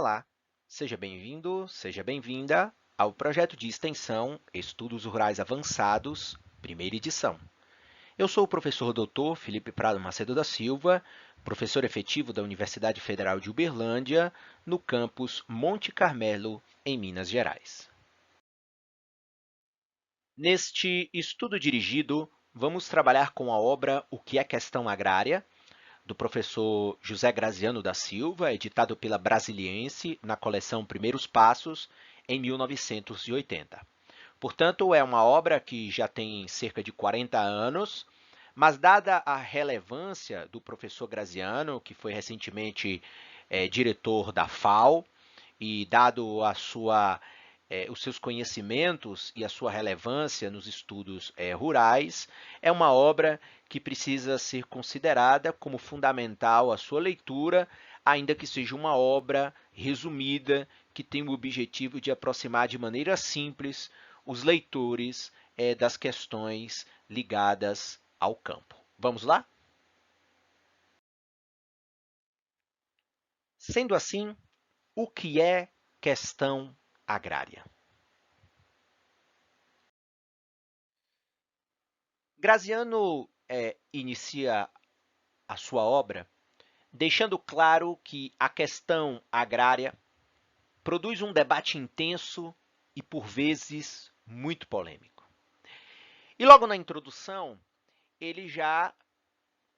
Olá, seja bem-vindo, seja bem-vinda ao projeto de extensão Estudos Rurais Avançados, primeira edição. Eu sou o professor Dr. Felipe Prado Macedo da Silva, professor efetivo da Universidade Federal de Uberlândia, no campus Monte Carmelo, em Minas Gerais. Neste estudo dirigido, vamos trabalhar com a obra O que é Questão Agrária, do professor José Graziano da Silva, editado pela Brasiliense na coleção Primeiros Passos, em 1980. Portanto, é uma obra que já tem cerca de 40 anos, mas dada a relevância do professor Graziano, que foi recentemente diretor da FAO, e dado os seus conhecimentos e a sua relevância nos estudos rurais, é uma obra que precisa ser considerada como fundamental a sua leitura, ainda que seja uma obra resumida, que tem o objetivo de aproximar de maneira simples os leitores das questões ligadas ao campo. Vamos lá? Sendo assim, o que é questão agrária? Graziano inicia a sua obra deixando claro que a questão agrária produz um debate intenso e, por vezes, muito polêmico. E logo na introdução, ele já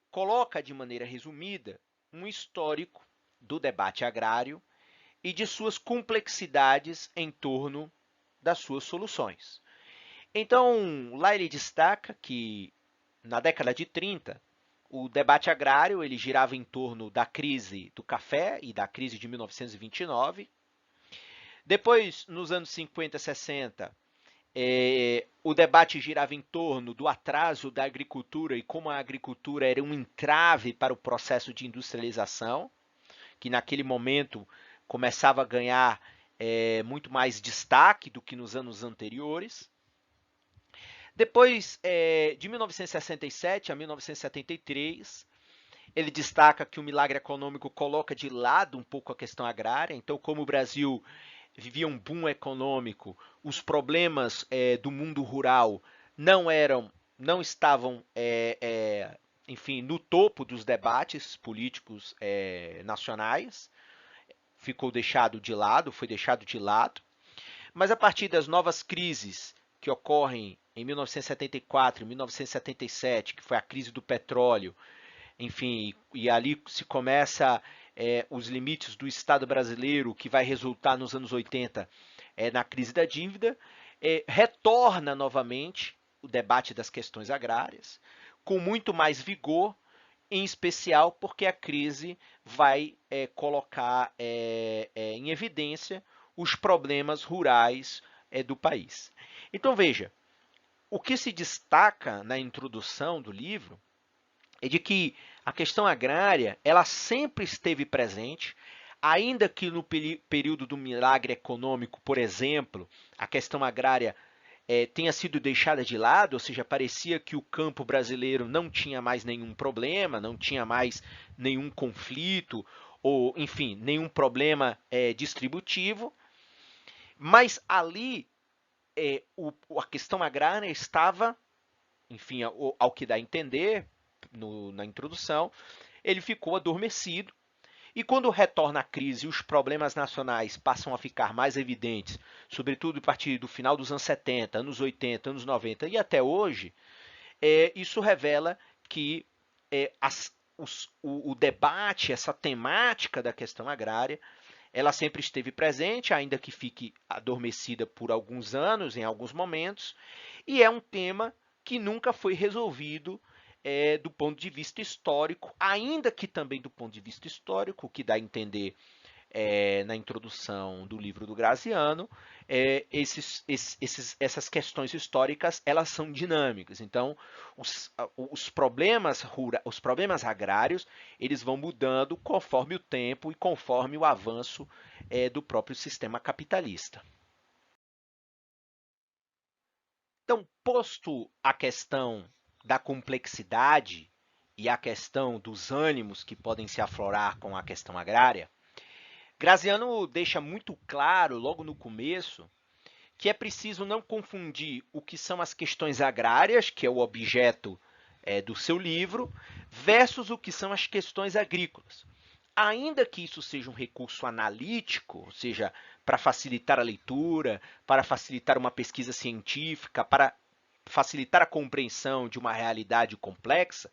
coloca de maneira resumida um histórico do debate agrário e de suas complexidades em torno das suas soluções. Então, lá ele destaca que, na década de 30, o debate agrário ele girava em torno da crise do café e da crise de 1929. Depois, nos anos 50 e 60, o debate girava em torno do atraso da agricultura e como a agricultura era um entrave para o processo de industrialização, que naquele momento começava a ganhar muito mais destaque do que nos anos anteriores. Depois, de 1967 a 1973, ele destaca que o milagre econômico coloca de lado um pouco a questão agrária. Então, como o Brasil vivia um boom econômico, os problemas do mundo rural não estavam, enfim, no topo dos debates políticos nacionais. Ficou deixado de lado, foi deixado de lado. Mas a partir das novas crises que ocorrem em 1974 e 1977, que foi a crise do petróleo, enfim, e ali se começa os limites do Estado brasileiro, que vai resultar nos anos 80 na crise da dívida, retorna novamente o debate das questões agrárias, com muito mais vigor, em especial porque a crise vai colocar em evidência os problemas rurais do país. Então veja, o que se destaca na introdução do livro é de que a questão agrária ela sempre esteve presente, ainda que no período do milagre econômico, por exemplo, a questão agrária tenha sido deixada de lado, ou seja, parecia que o campo brasileiro não tinha mais nenhum problema, não tinha mais nenhum conflito, ou, enfim, nenhum problema distributivo, mas ali a questão agrária estava, enfim, ao que dá a entender na introdução, ele ficou adormecido. E quando retorna a crise e os problemas nacionais passam a ficar mais evidentes, sobretudo a partir do final dos anos 70, anos 80, anos 90 e até hoje, isso revela que o debate, essa temática da questão agrária, ela sempre esteve presente, ainda que fique adormecida por alguns anos, em alguns momentos, e é um tema que nunca foi resolvido do ponto de vista histórico, ainda que também do ponto de vista histórico, o que dá a entender na introdução do livro do Graziano, essas questões históricas elas são dinâmicas. Então, os problemas agrários eles vão mudando conforme o tempo e conforme o avanço do próprio sistema capitalista. Então, posto a questão da complexidade e a questão dos ânimos que podem se aflorar com a questão agrária, Graziano deixa muito claro, logo no começo, que é preciso não confundir o que são as questões agrárias, que é o objeto do seu livro, versus o que são as questões agrícolas. Ainda que isso seja um recurso analítico, ou seja, para facilitar a leitura, para facilitar uma pesquisa científica, para facilitar a compreensão de uma realidade complexa,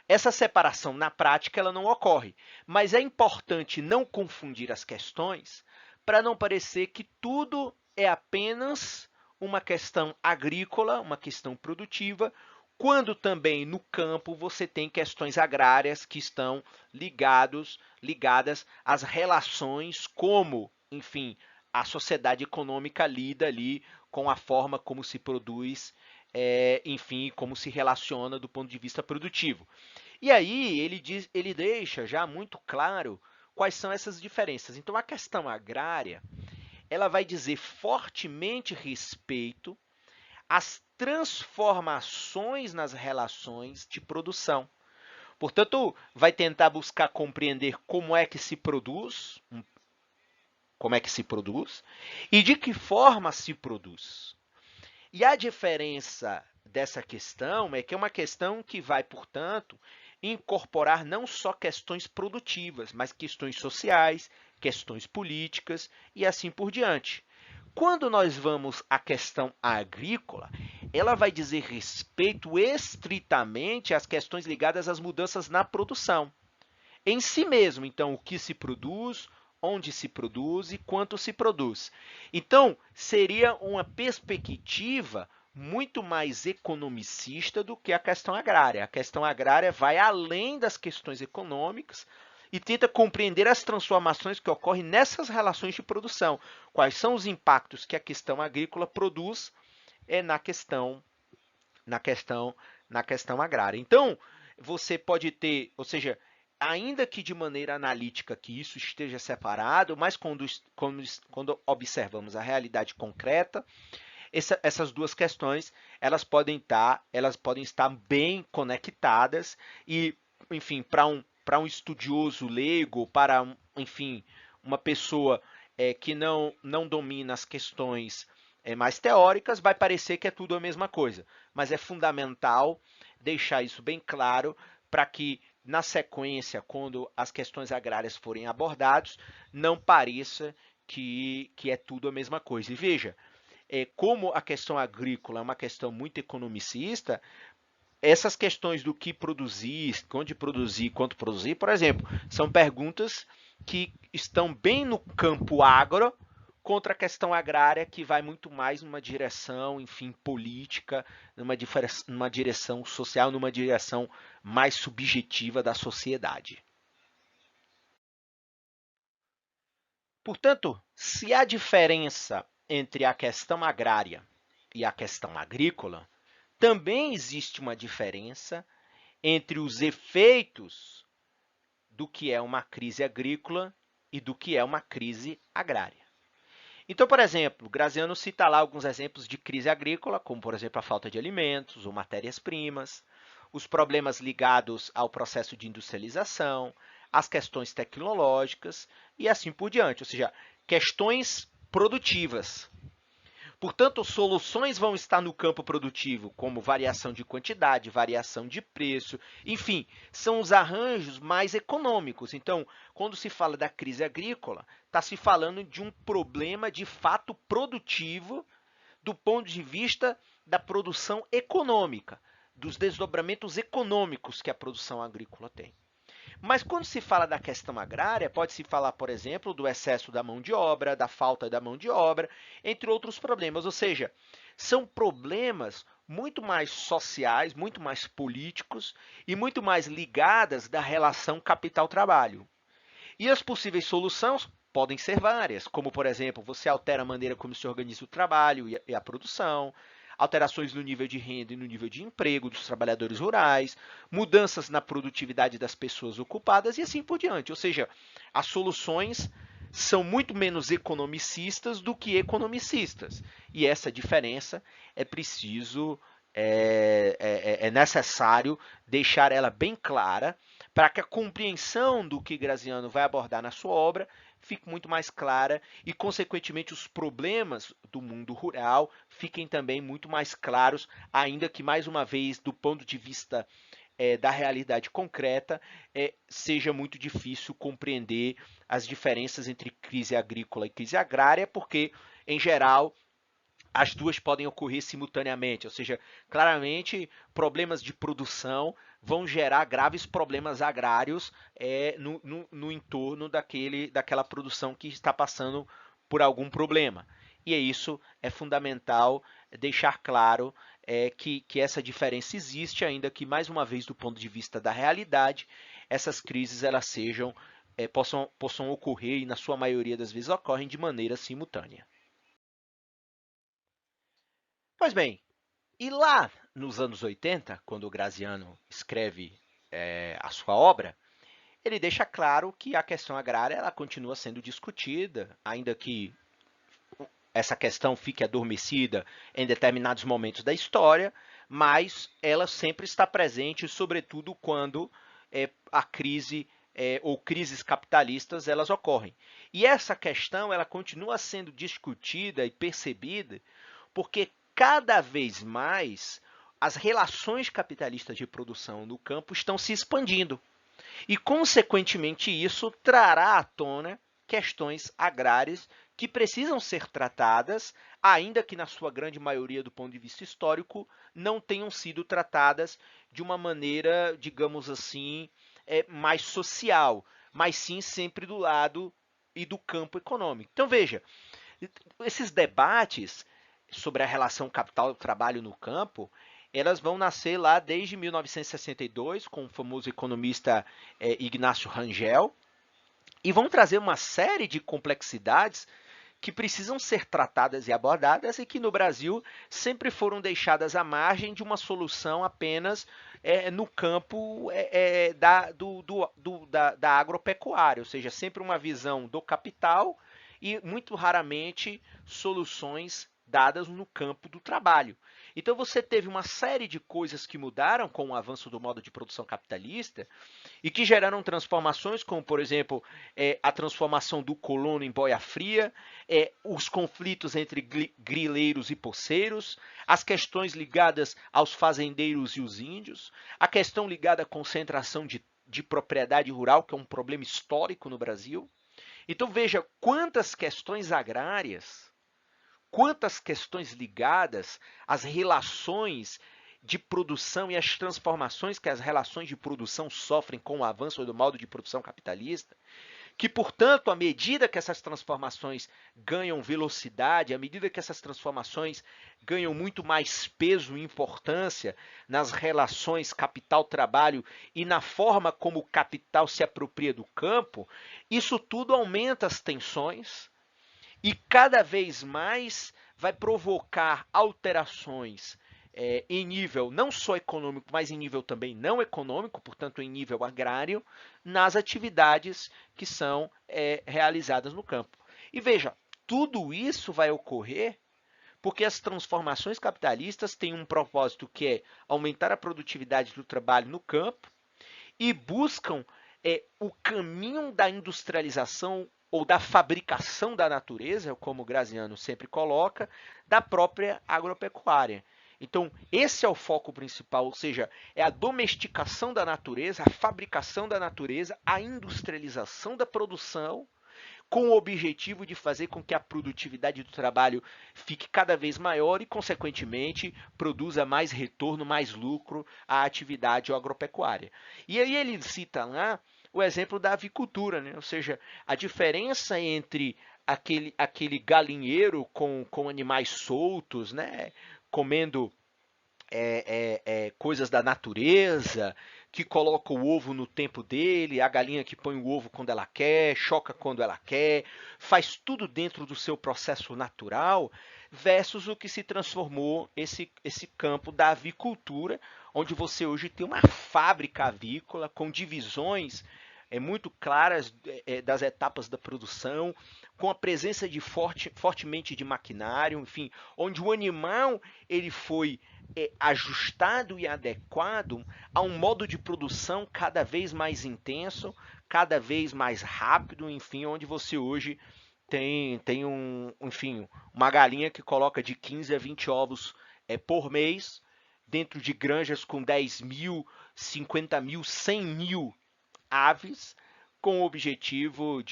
essa separação na prática ela não ocorre. Mas é importante não confundir as questões para não parecer que tudo é apenas uma questão agrícola, uma questão produtiva, quando também no campo você tem questões agrárias que estão ligadas às relações, como, enfim, a sociedade econômica lida ali com a forma como se produz, enfim, como se relaciona do ponto de vista produtivo. E aí ele deixa já muito claro quais são essas diferenças. Então a questão agrária, ela vai dizer fortemente respeito às transformações nas relações de produção. Portanto, vai tentar buscar compreender como é que se produz e de que forma se produz. E a diferença dessa questão é que é uma questão que vai, portanto, incorporar não só questões produtivas, mas questões sociais, questões políticas e assim por diante. Quando nós vamos à questão agrícola, ela vai dizer respeito estritamente às questões ligadas às mudanças na produção. Em si mesmo, então, o que se produz, onde se produz e quanto se produz. Então, seria uma perspectiva muito mais economicista do que a questão agrária. A questão agrária vai além das questões econômicas e tenta compreender as transformações que ocorrem nessas relações de produção. Quais são os impactos que a questão agrícola produz na questão, na questão, na questão agrária. Então, você pode ter, ou seja, ainda que de maneira analítica que isso esteja separado, mas quando observamos a realidade concreta, essas duas questões elas podem estar bem conectadas e, enfim, para um estudioso leigo, para, enfim, uma pessoa que não domina as questões mais teóricas, vai parecer que é tudo a mesma coisa. Mas é fundamental deixar isso bem claro para que, na sequência, quando as questões agrárias forem abordadas, não pareça que é tudo a mesma coisa. E veja, como a questão agrícola é uma questão muito economicista, essas questões do que produzir, onde produzir, quanto produzir, por exemplo, são perguntas que estão bem no campo agro contra a questão agrária, que vai muito mais numa direção, enfim, política, numa direção social, numa direção mais subjetiva da sociedade. Portanto, se há diferença entre a questão agrária e a questão agrícola, também existe uma diferença entre os efeitos do que é uma crise agrícola e do que é uma crise agrária. Então, por exemplo, Graziano cita lá alguns exemplos de crise agrícola, como, por exemplo, a falta de alimentos ou matérias-primas, os problemas ligados ao processo de industrialização, as questões tecnológicas e assim por diante, ou seja, questões produtivas. Portanto, soluções vão estar no campo produtivo, como variação de quantidade, variação de preço, enfim, são os arranjos mais econômicos. Então, quando se fala da crise agrícola, está se falando de um problema de fato produtivo do ponto de vista da produção econômica, dos desdobramentos econômicos que a produção agrícola tem. Mas quando se fala da questão agrária, pode-se falar, por exemplo, do excesso da mão de obra, da falta da mão de obra, entre outros problemas. Ou seja, são problemas muito mais sociais, muito mais políticos e muito mais ligadas da relação capital-trabalho. E as possíveis soluções podem ser várias, como, por exemplo, você altera a maneira como se organiza o trabalho e a produção, alterações no nível de renda e no nível de emprego dos trabalhadores rurais, mudanças na produtividade das pessoas ocupadas e assim por diante. Ou seja, as soluções são muito menos economicistas do que economicistas. E essa diferença é preciso, é necessário deixar ela bem clara para que a compreensão do que Graziano vai abordar na sua obra fique muito mais clara e, consequentemente, os problemas do mundo rural fiquem também muito mais claros, ainda que, mais uma vez, do ponto de vista da realidade concreta, seja muito difícil compreender as diferenças entre crise agrícola e crise agrária, porque, em geral, as duas podem ocorrer simultaneamente, ou seja, claramente problemas de produção vão gerar graves problemas agrários no entorno daquela produção que está passando por algum problema. E isso é fundamental deixar claro que essa diferença existe, ainda que, mais uma vez, do ponto de vista da realidade, essas crises elas possam ocorrer e, na sua maioria das vezes, ocorrem de maneira simultânea. Pois bem, e lá nos anos 80, quando o Graziano escreve a sua obra, ele deixa claro que a questão agrária ela continua sendo discutida, ainda que essa questão fique adormecida em determinados momentos da história, mas ela sempre está presente, sobretudo quando a crise ou crises capitalistas elas ocorrem. E essa questão ela continua sendo discutida e percebida porque cada vez mais as relações capitalistas de produção no campo estão se expandindo. E, consequentemente, isso trará à tona questões agrárias que precisam ser tratadas, ainda que, na sua grande maioria, do ponto de vista histórico, não tenham sido tratadas de uma maneira, digamos assim, mais social, mas sim sempre do lado e do campo econômico. Então, veja, esses debates sobre a relação capital-trabalho no campo, elas vão nascer lá desde 1962, com o famoso economista Ignácio Rangel, e vão trazer uma série de complexidades que precisam ser tratadas e abordadas e que no Brasil sempre foram deixadas à margem de uma solução apenas no campo da agropecuária, ou seja, sempre uma visão do capital e muito raramente soluções dadas no campo do trabalho. Então você teve uma série de coisas que mudaram com o avanço do modo de produção capitalista e que geraram transformações, como, por exemplo, a transformação do colono em boia fria, os conflitos entre grileiros e poceiros, as questões ligadas aos fazendeiros e os índios, a questão ligada à concentração de propriedade rural, que é um problema histórico no Brasil. Então veja quantas questões agrárias, quantas questões ligadas às relações de produção e às transformações que as relações de produção sofrem com o avanço do modo de produção capitalista, que, portanto, à medida que essas transformações ganham velocidade, à medida que essas transformações ganham muito mais peso e importância nas relações capital-trabalho e na forma como o capital se apropria do campo, isso tudo aumenta as tensões e cada vez mais vai provocar alterações em nível não só econômico, mas em nível também não econômico, portanto, em nível agrário, nas atividades que são realizadas no campo. E veja, tudo isso vai ocorrer porque as transformações capitalistas têm um propósito que é aumentar a produtividade do trabalho no campo e buscam o caminho da industrialização ou da fabricação da natureza, como o Graziano sempre coloca, da própria agropecuária. Então, esse é o foco principal, ou seja, é a domesticação da natureza, a fabricação da natureza, a industrialização da produção, com o objetivo de fazer com que a produtividade do trabalho fique cada vez maior e, consequentemente, produza mais retorno, mais lucro à atividade agropecuária. E aí ele cita lá o exemplo da avicultura, né? Ou seja, a diferença entre aquele galinheiro com animais soltos, né? Comendo coisas da natureza, que coloca o ovo no tempo dele, a galinha que põe o ovo quando ela quer, choca quando ela quer, faz tudo dentro do seu processo natural, versus o que se transformou esse campo da avicultura, onde você hoje tem uma fábrica avícola com divisões muito claras das etapas da produção, com a presença de fortemente de maquinário, enfim, onde o animal ele foi ajustado e adequado a um modo de produção cada vez mais intenso, cada vez mais rápido, enfim, onde você hoje tem enfim, uma galinha que coloca de 15 a 20 ovos por mês, dentro de granjas com 10 mil, 50 mil, 100 mil aves, com o objetivo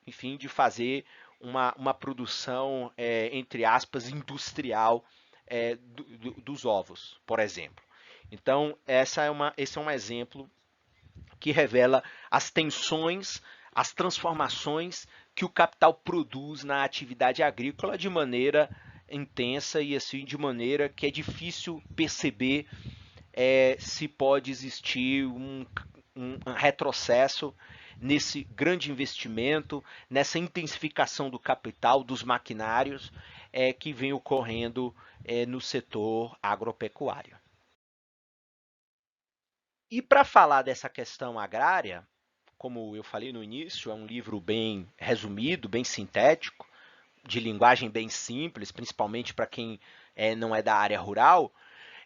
enfim, de fazer uma produção, entre aspas, industrial dos ovos, por exemplo. Então, esse é um exemplo que revela as tensões, as transformações que o capital produz na atividade agrícola de maneira intensa e assim de maneira que é difícil perceber se pode existir um retrocesso nesse grande investimento, nessa intensificação do capital, dos maquinários que vem ocorrendo no setor agropecuário. E para falar dessa questão agrária, como eu falei no início, é um livro bem resumido, bem sintético, de linguagem bem simples, principalmente para quem não é da área rural.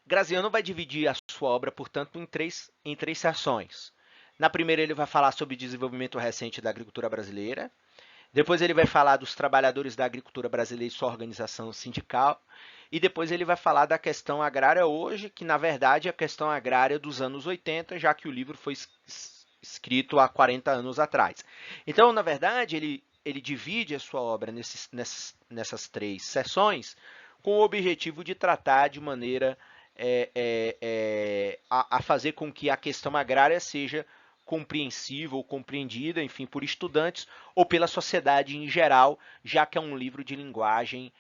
Graziano vai dividir a sua obra, portanto, em três seções. Na primeira, ele vai falar sobre o desenvolvimento recente da agricultura brasileira. Depois, ele vai falar dos trabalhadores da agricultura brasileira e sua organização sindical. E depois, ele vai falar da questão agrária hoje, que na verdade é a questão agrária dos anos 80, já que o livro foi escrito há 40 anos atrás. Então, na verdade, ele divide a sua obra nessas três seções com o objetivo de tratar de maneira a fazer com que a questão agrária seja compreensível ou compreendida, enfim, por estudantes ou pela sociedade em geral, já que é um livro de linguagem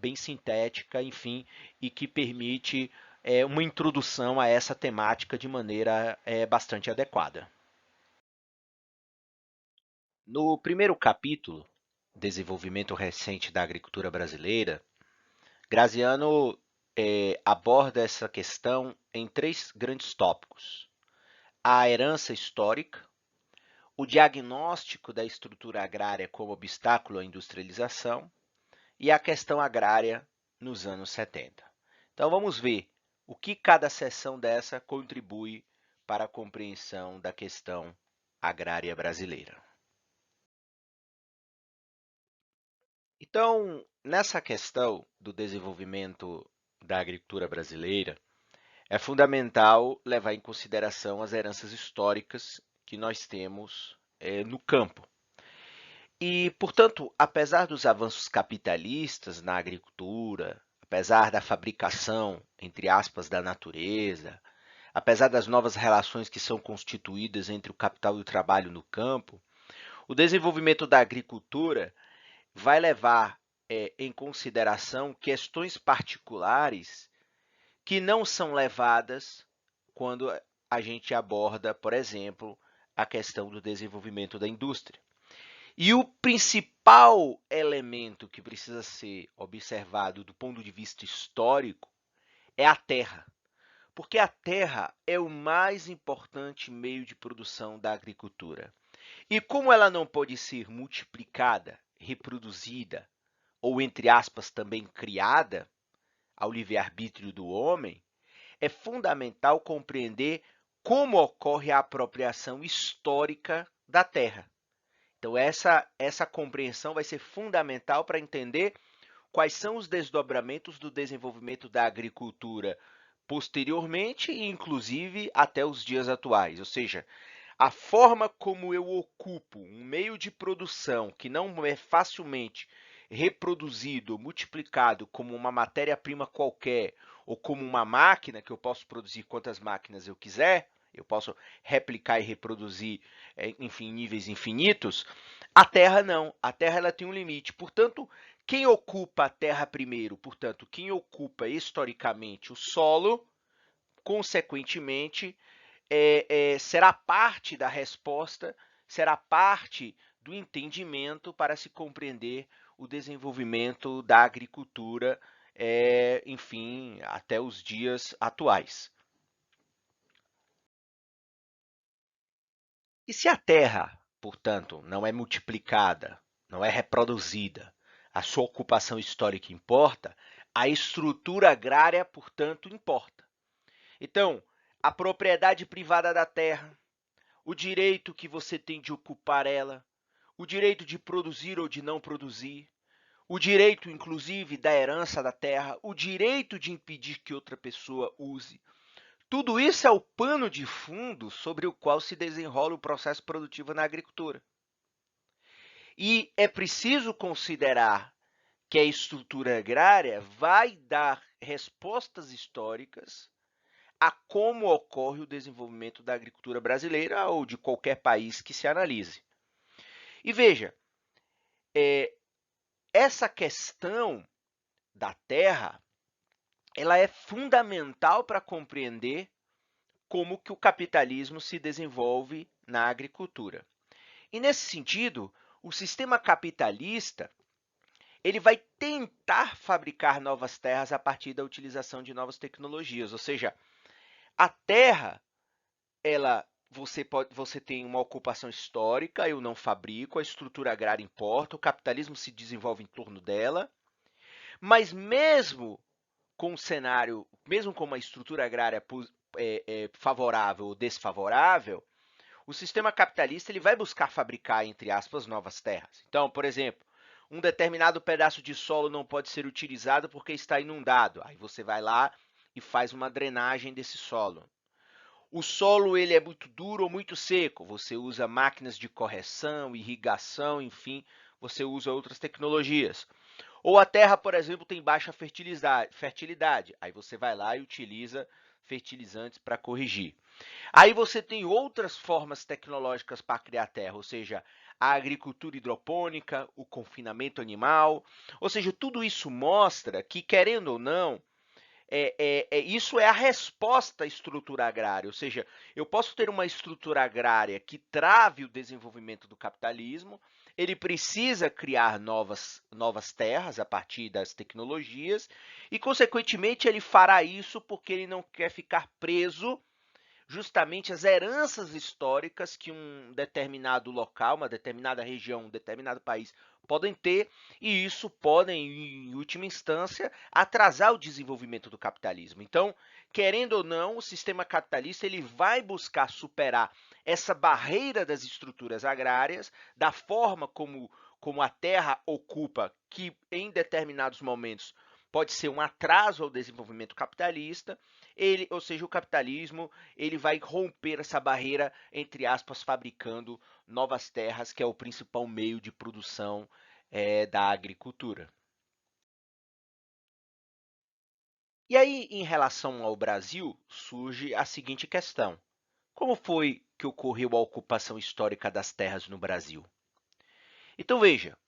bem sintética, enfim, e que permite uma introdução a essa temática de maneira bastante adequada. No primeiro capítulo, Desenvolvimento Recente da Agricultura Brasileira, Graziano aborda essa questão em três grandes tópicos: a herança histórica, o diagnóstico da estrutura agrária como obstáculo à industrialização e a questão agrária nos anos 70. Então vamos ver o que cada seção dessa contribui para a compreensão da questão agrária brasileira. Então, nessa questão do desenvolvimento da agricultura brasileira, é fundamental levar em consideração as heranças históricas que nós temos no campo. E, portanto, apesar dos avanços capitalistas na agricultura, apesar da fabricação, entre aspas, da natureza, apesar das novas relações que são constituídas entre o capital e o trabalho no campo, o desenvolvimento da agricultura vai levar em consideração questões particulares que não são levadas quando a gente aborda, por exemplo, a questão do desenvolvimento da indústria. E o principal elemento que precisa ser observado do ponto de vista histórico é a terra, porque a terra é o mais importante meio de produção da agricultura. E como ela não pode ser multiplicada, reproduzida ou, entre aspas, também criada ao livre-arbítrio do homem, é fundamental compreender como ocorre a apropriação histórica da terra. Então, essa compreensão vai ser fundamental para entender quais são os desdobramentos do desenvolvimento da agricultura posteriormente e, inclusive, até os dias atuais. Ou seja, a forma como eu ocupo um meio de produção que não é facilmente reproduzido ou multiplicado como uma matéria-prima qualquer ou como uma máquina, que eu posso produzir quantas máquinas eu quiser, eu posso replicar e reproduzir, enfim, níveis infinitos. A Terra não. A Terra ela tem um limite. Portanto, quem ocupa a Terra primeiro, portanto, quem ocupa historicamente o solo, consequentemente, será parte da resposta, será parte do entendimento para se compreender o desenvolvimento da agricultura, enfim, até os dias atuais. E se a terra, portanto, não é multiplicada, não é reproduzida, a sua ocupação histórica importa, a estrutura agrária, portanto, importa. Então, a propriedade privada da terra, o direito que você tem de ocupar ela, o direito de produzir ou de não produzir, o direito, inclusive, da herança da terra, o direito de impedir que outra pessoa use. Tudo isso é o pano de fundo sobre o qual se desenrola o processo produtivo na agricultura. E é preciso considerar que a estrutura agrária vai dar respostas históricas a como ocorre o desenvolvimento da agricultura brasileira ou de qualquer país que se analise. E veja, essa questão da terra, ela é fundamental para compreender como que o capitalismo se desenvolve na agricultura. E nesse sentido, o sistema capitalista ele vai tentar fabricar novas terras a partir da utilização de novas tecnologias, ou seja, a terra, você tem uma ocupação histórica, eu não fabrico, a estrutura agrária importa, o capitalismo se desenvolve em torno dela, mas mesmo com um cenário, mesmo com uma estrutura agrária favorável ou desfavorável, o sistema capitalista ele vai buscar fabricar, entre aspas, novas terras. Então, por exemplo, um determinado pedaço de solo não pode ser utilizado porque está inundado. Aí você vai lá e faz uma drenagem desse solo. O solo ele é muito duro ou muito seco. Você usa máquinas de correção, irrigação, enfim, você usa outras tecnologias. Ou a terra, por exemplo, tem baixa fertilidade. Aí você vai lá e utiliza fertilizantes para corrigir. Aí você tem outras formas tecnológicas para criar terra, ou seja, a agricultura hidropônica, o confinamento animal. Ou seja, tudo isso mostra que, querendo ou não, isso é a resposta à estrutura agrária. Ou seja, eu posso ter uma estrutura agrária que trave o desenvolvimento do capitalismo, ele precisa criar novas terras a partir das tecnologias e, consequentemente, ele fará isso porque ele não quer ficar preso justamente às heranças históricas que um determinado local, uma determinada região, um determinado país podem ter, e isso podem, em última instância, atrasar o desenvolvimento do capitalismo. Então, querendo ou não, o sistema capitalista ele vai buscar superar essa barreira das estruturas agrárias, da forma como a terra ocupa, que em determinados momentos pode ser um atraso ao desenvolvimento capitalista, ou seja, o capitalismo ele vai romper essa barreira, entre aspas, fabricando novas terras, que é o principal meio de produção da agricultura. E aí, em relação ao Brasil, surge a seguinte questão: como foi que ocorreu a ocupação histórica das terras no Brasil? Então veja,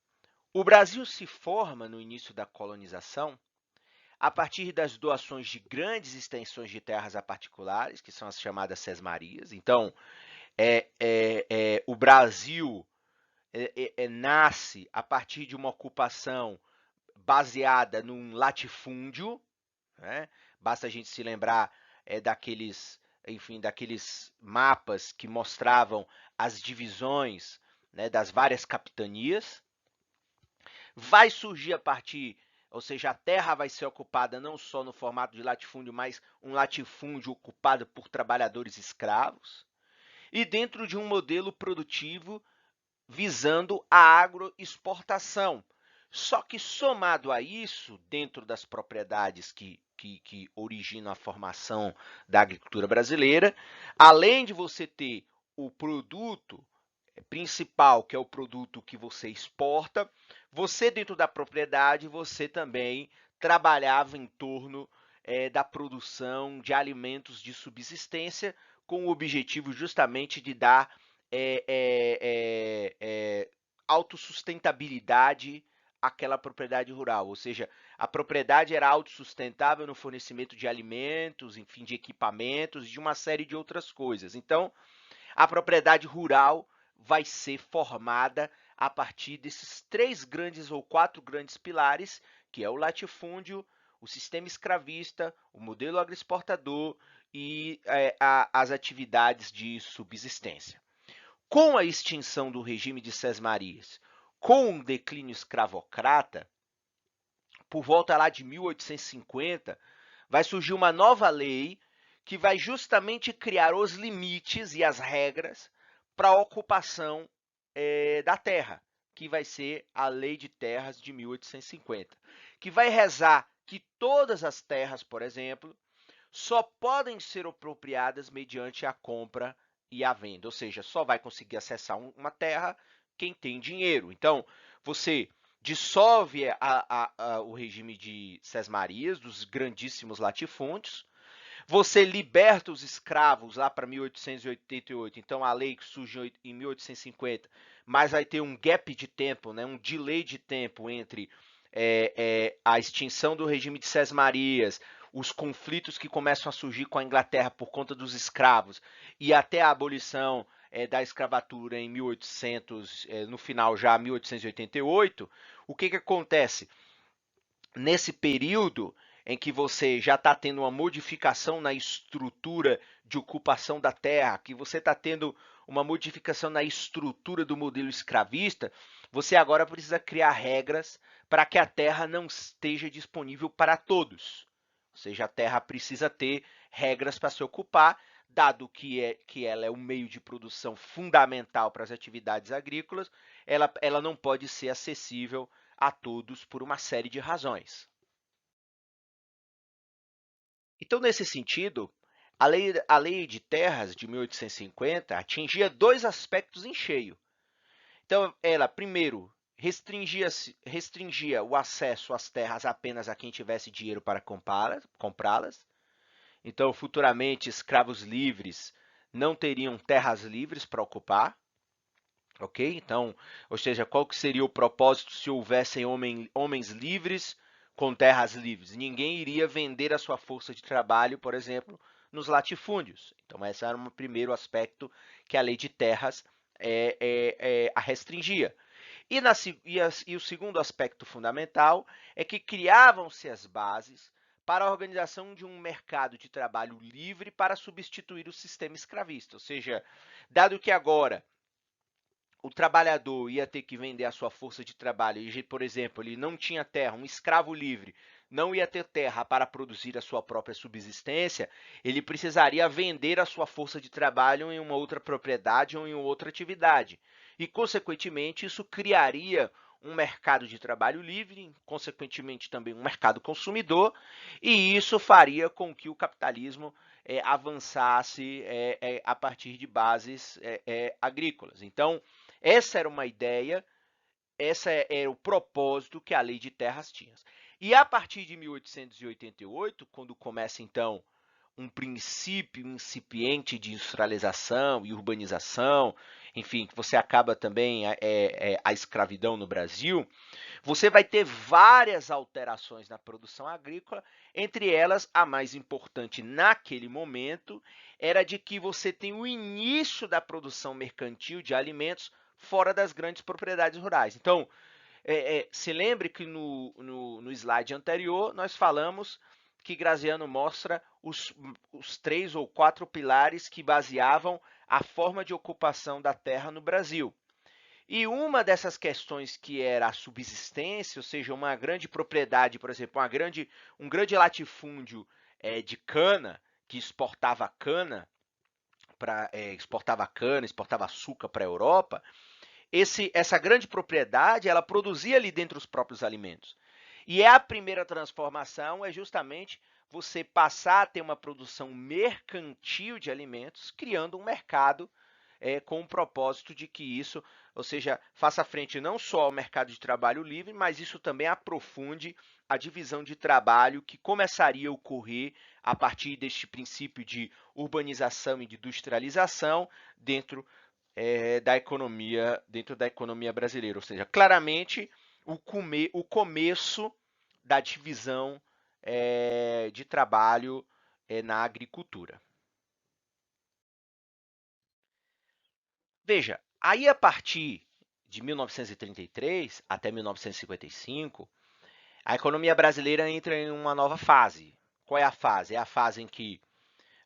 o Brasil se forma no início da colonização a partir das doações de grandes extensões de terras a particulares, que são as chamadas sesmarias. Então, o Brasil nasce a partir de uma ocupação baseada num latifúndio, né? Basta a gente se lembrar daqueles mapas que mostravam as divisões, né, das várias capitanias. Vai surgir a partir, ou seja, a terra vai ser ocupada não só no formato de latifúndio, mas um latifúndio ocupado por trabalhadores escravos, e dentro de um modelo produtivo visando a agroexportação. Só que somado a isso, dentro das propriedades que originam a formação da agricultura brasileira, além de você ter o produto principal, que é o produto que você exporta, você dentro da propriedade, você também trabalhava em torno da produção de alimentos de subsistência, com o objetivo justamente de dar autossustentabilidade àquela propriedade rural, ou seja, a propriedade era autossustentável no fornecimento de alimentos, enfim, de equipamentos e de uma série de outras coisas. Então, a propriedade rural vai ser formada a partir desses 3 grandes ou 4 grandes pilares, que é o latifúndio, o sistema escravista, o modelo agroexportador e as atividades de subsistência. Com a extinção do regime de Sesmarias, com o declínio escravocrata, por volta lá de 1850, vai surgir uma nova lei que vai justamente criar os limites e as regras para a ocupação da terra, que vai ser a Lei de Terras de 1850, que vai rezar que todas as terras, por exemplo, só podem ser apropriadas mediante a compra e a venda, ou seja, só vai conseguir acessar uma terra quem tem dinheiro. Então, você dissolve o regime de Sesmarias, dos grandíssimos latifúndios, você liberta os escravos lá para 1888, então a lei que surgiu em 1850, mas vai ter um gap de tempo, né, um delay de tempo entre a extinção do regime de Sesmarias, os conflitos que começam a surgir com a Inglaterra por conta dos escravos e até a abolição da escravatura em 1800, no final já 1888, o que acontece? Nesse período em que você já está tendo uma modificação na estrutura de ocupação da terra, que você está tendo uma modificação na estrutura do modelo escravista, você agora precisa criar regras para que a terra não esteja disponível para todos. Ou seja, a terra precisa ter regras para se ocupar, dado que ela é um meio de produção fundamental para as atividades agrícolas, ela não pode ser acessível a todos por uma série de razões. Então, nesse sentido, a lei de terras de 1850 atingia dois aspectos em cheio. Então, ela, primeiro, restringia o acesso às terras apenas a quem tivesse dinheiro para comprá-las. Então, futuramente, escravos livres não teriam terras livres para ocupar. Ok? Então, ou seja, qual que seria o propósito se houvessem homens livres com terras livres? Ninguém iria vender a sua força de trabalho, por exemplo, nos latifúndios. Então, esse era o primeiro aspecto que a lei de terras a restringia. E o segundo aspecto fundamental é que criavam-se as bases para a organização de um mercado de trabalho livre para substituir o sistema escravista. Ou seja, dado que agora o trabalhador ia ter que vender a sua força de trabalho e, por exemplo, ele não tinha terra, um escravo livre não ia ter terra para produzir a sua própria subsistência, ele precisaria vender a sua força de trabalho em uma outra propriedade ou em outra atividade. E, consequentemente, isso criaria um mercado de trabalho livre, consequentemente também um mercado consumidor, e isso faria com que o capitalismo avançasse a partir de bases agrícolas. Então, essa era uma ideia, esse era o propósito que a Lei de Terras tinha. E a partir de 1888, quando começa então um princípio incipiente de industrialização e urbanização, enfim, que você acaba também a escravidão no Brasil, você vai ter várias alterações na produção agrícola, entre elas a mais importante naquele momento era de que você tem o início da produção mercantil de alimentos fora das grandes propriedades rurais. Então, se lembre que no slide anterior nós falamos que Graziano mostra os 3 ou 4 pilares que baseavam a forma de ocupação da terra no Brasil. E uma dessas questões que era a subsistência, ou seja, uma grande propriedade, por exemplo, um grande latifúndio de cana, que exportava cana, exportava açúcar para a Europa, essa grande propriedade, ela produzia ali dentro os próprios alimentos. E a primeira transformação é justamente você passar a ter uma produção mercantil de alimentos, criando um mercado com o propósito de que isso, ou seja, faça frente não só ao mercado de trabalho livre, mas isso também aprofunde a divisão de trabalho que começaria a ocorrer a partir deste princípio de urbanização e de industrialização dentro da economia brasileira, ou seja, claramente o começo da divisão de trabalho na agricultura. Veja, aí a partir de 1933 até 1955, a economia brasileira entra em uma nova fase. Qual é a fase? É a fase em que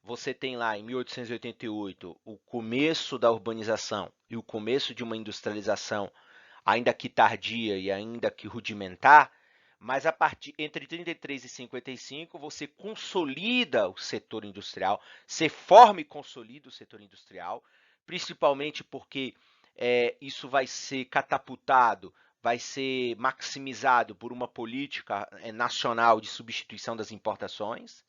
você tem lá em 1888 o começo da urbanização e o começo de uma industrialização, ainda que tardia e ainda que rudimentar, mas a partir entre 33 e 55 você consolida o setor industrial, você forma e consolida o setor industrial, principalmente porque isso vai ser catapultado, vai ser maximizado por uma política nacional de substituição das importações.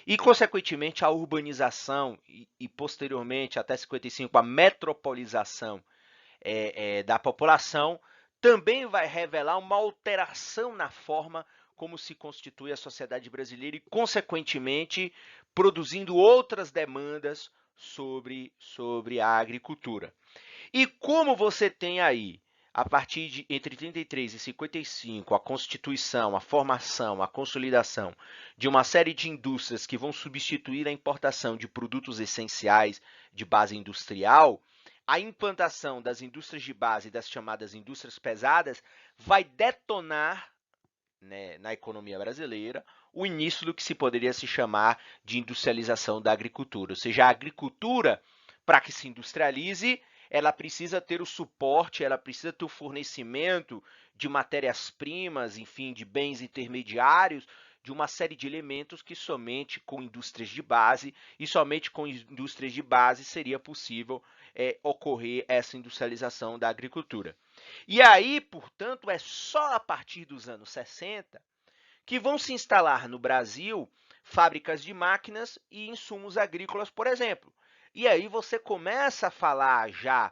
E, consequentemente, a urbanização e posteriormente, até 55, a metropolização da população também vai revelar uma alteração na forma como se constitui a sociedade brasileira e, consequentemente, produzindo outras demandas sobre a agricultura. E como você tem aí, a partir de entre 33 e 55, a constituição, a formação, a consolidação de uma série de indústrias que vão substituir a importação de produtos essenciais de base industrial, a implantação das indústrias de base e das chamadas indústrias pesadas vai detonar, né, na economia brasileira o início do que se poderia se chamar de industrialização da agricultura. Ou seja, a agricultura, para que se industrialize, ela precisa ter o suporte, ela precisa ter o fornecimento de matérias-primas, enfim, de bens intermediários, de uma série de elementos que somente com indústrias de base e somente com indústrias de base seria possível ocorrer essa industrialização da agricultura. E aí, portanto, é só a partir dos anos 60 que vão se instalar no Brasil fábricas de máquinas e insumos agrícolas, por exemplo. E aí você começa a falar já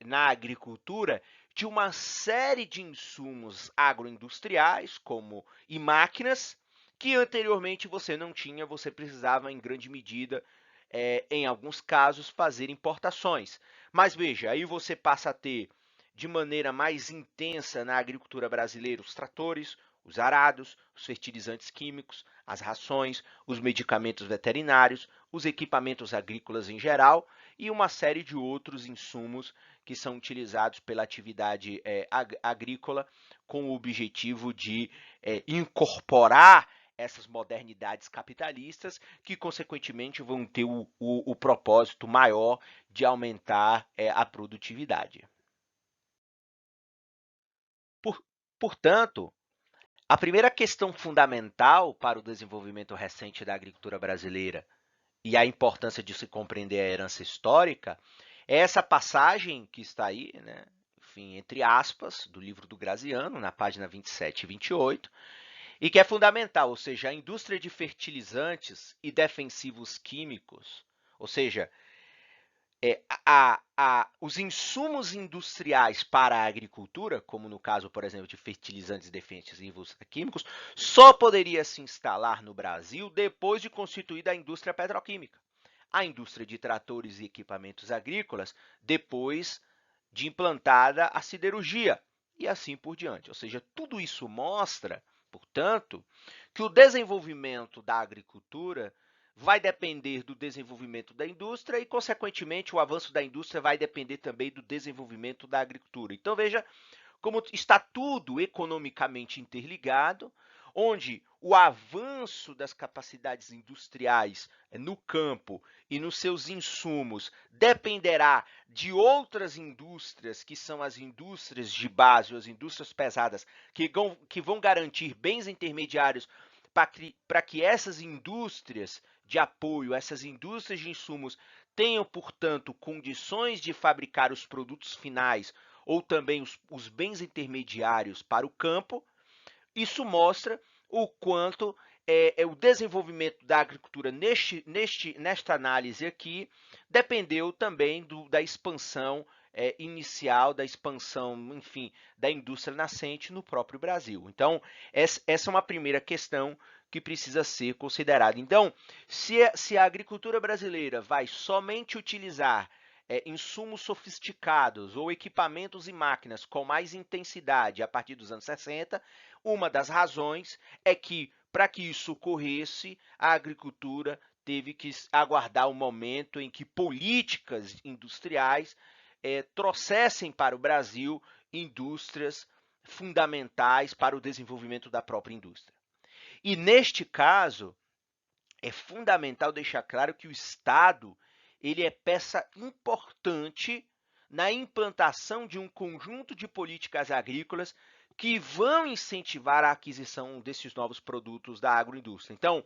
na agricultura de uma série de insumos agroindustriais e máquinas que anteriormente você não tinha, você precisava em grande medida, em alguns casos, fazer importações. Mas veja, aí você passa a ter de maneira mais intensa na agricultura brasileira os tratores, os arados, os fertilizantes químicos, as rações, os medicamentos veterinários, os equipamentos agrícolas em geral e uma série de outros insumos que são utilizados pela atividade agrícola com o objetivo de incorporar essas modernidades capitalistas que, consequentemente, vão ter o propósito maior de aumentar a produtividade. Por, portanto, a primeira questão fundamental para o desenvolvimento recente da agricultura brasileira e a importância de se compreender a herança histórica é essa passagem que está aí, né, enfim, entre aspas, do livro do Graziano, na página 27 e 28, e que é fundamental, ou seja, a indústria de fertilizantes e defensivos químicos, ou seja, os insumos industriais para a agricultura, como no caso, por exemplo, de fertilizantes e defensivos químicos, só poderia se instalar no Brasil depois de constituída a indústria petroquímica. A indústria de tratores e equipamentos agrícolas, depois de implantada a siderurgia, e assim por diante. Ou seja, tudo isso mostra, portanto, que o desenvolvimento da agricultura vai depender do desenvolvimento da indústria e, consequentemente, o avanço da indústria vai depender também do desenvolvimento da agricultura. Então, veja como está tudo economicamente interligado, onde o avanço das capacidades industriais no campo e nos seus insumos dependerá de outras indústrias, que são as indústrias de base, ou as indústrias pesadas, que vão garantir bens intermediários para que essas indústrias de apoio, essas indústrias de insumos tenham, portanto, condições de fabricar os produtos finais ou também os bens intermediários para o campo. Isso mostra o quanto o desenvolvimento da agricultura nesta análise aqui dependeu também da expansão inicial, da expansão, enfim, da indústria nascente no próprio Brasil. Então, essa é uma primeira questão que precisa ser considerada. Então, se a agricultura brasileira vai somente utilizar insumos sofisticados ou equipamentos e máquinas com mais intensidade a partir dos anos 60, uma das razões é que, para que isso ocorresse, a agricultura teve que aguardar o momento em que políticas industriais trouxessem para o Brasil indústrias fundamentais para o desenvolvimento da própria indústria. E neste caso, é fundamental deixar claro que o Estado ele é peça importante na implantação de um conjunto de políticas agrícolas que vão incentivar a aquisição desses novos produtos da agroindústria. Então,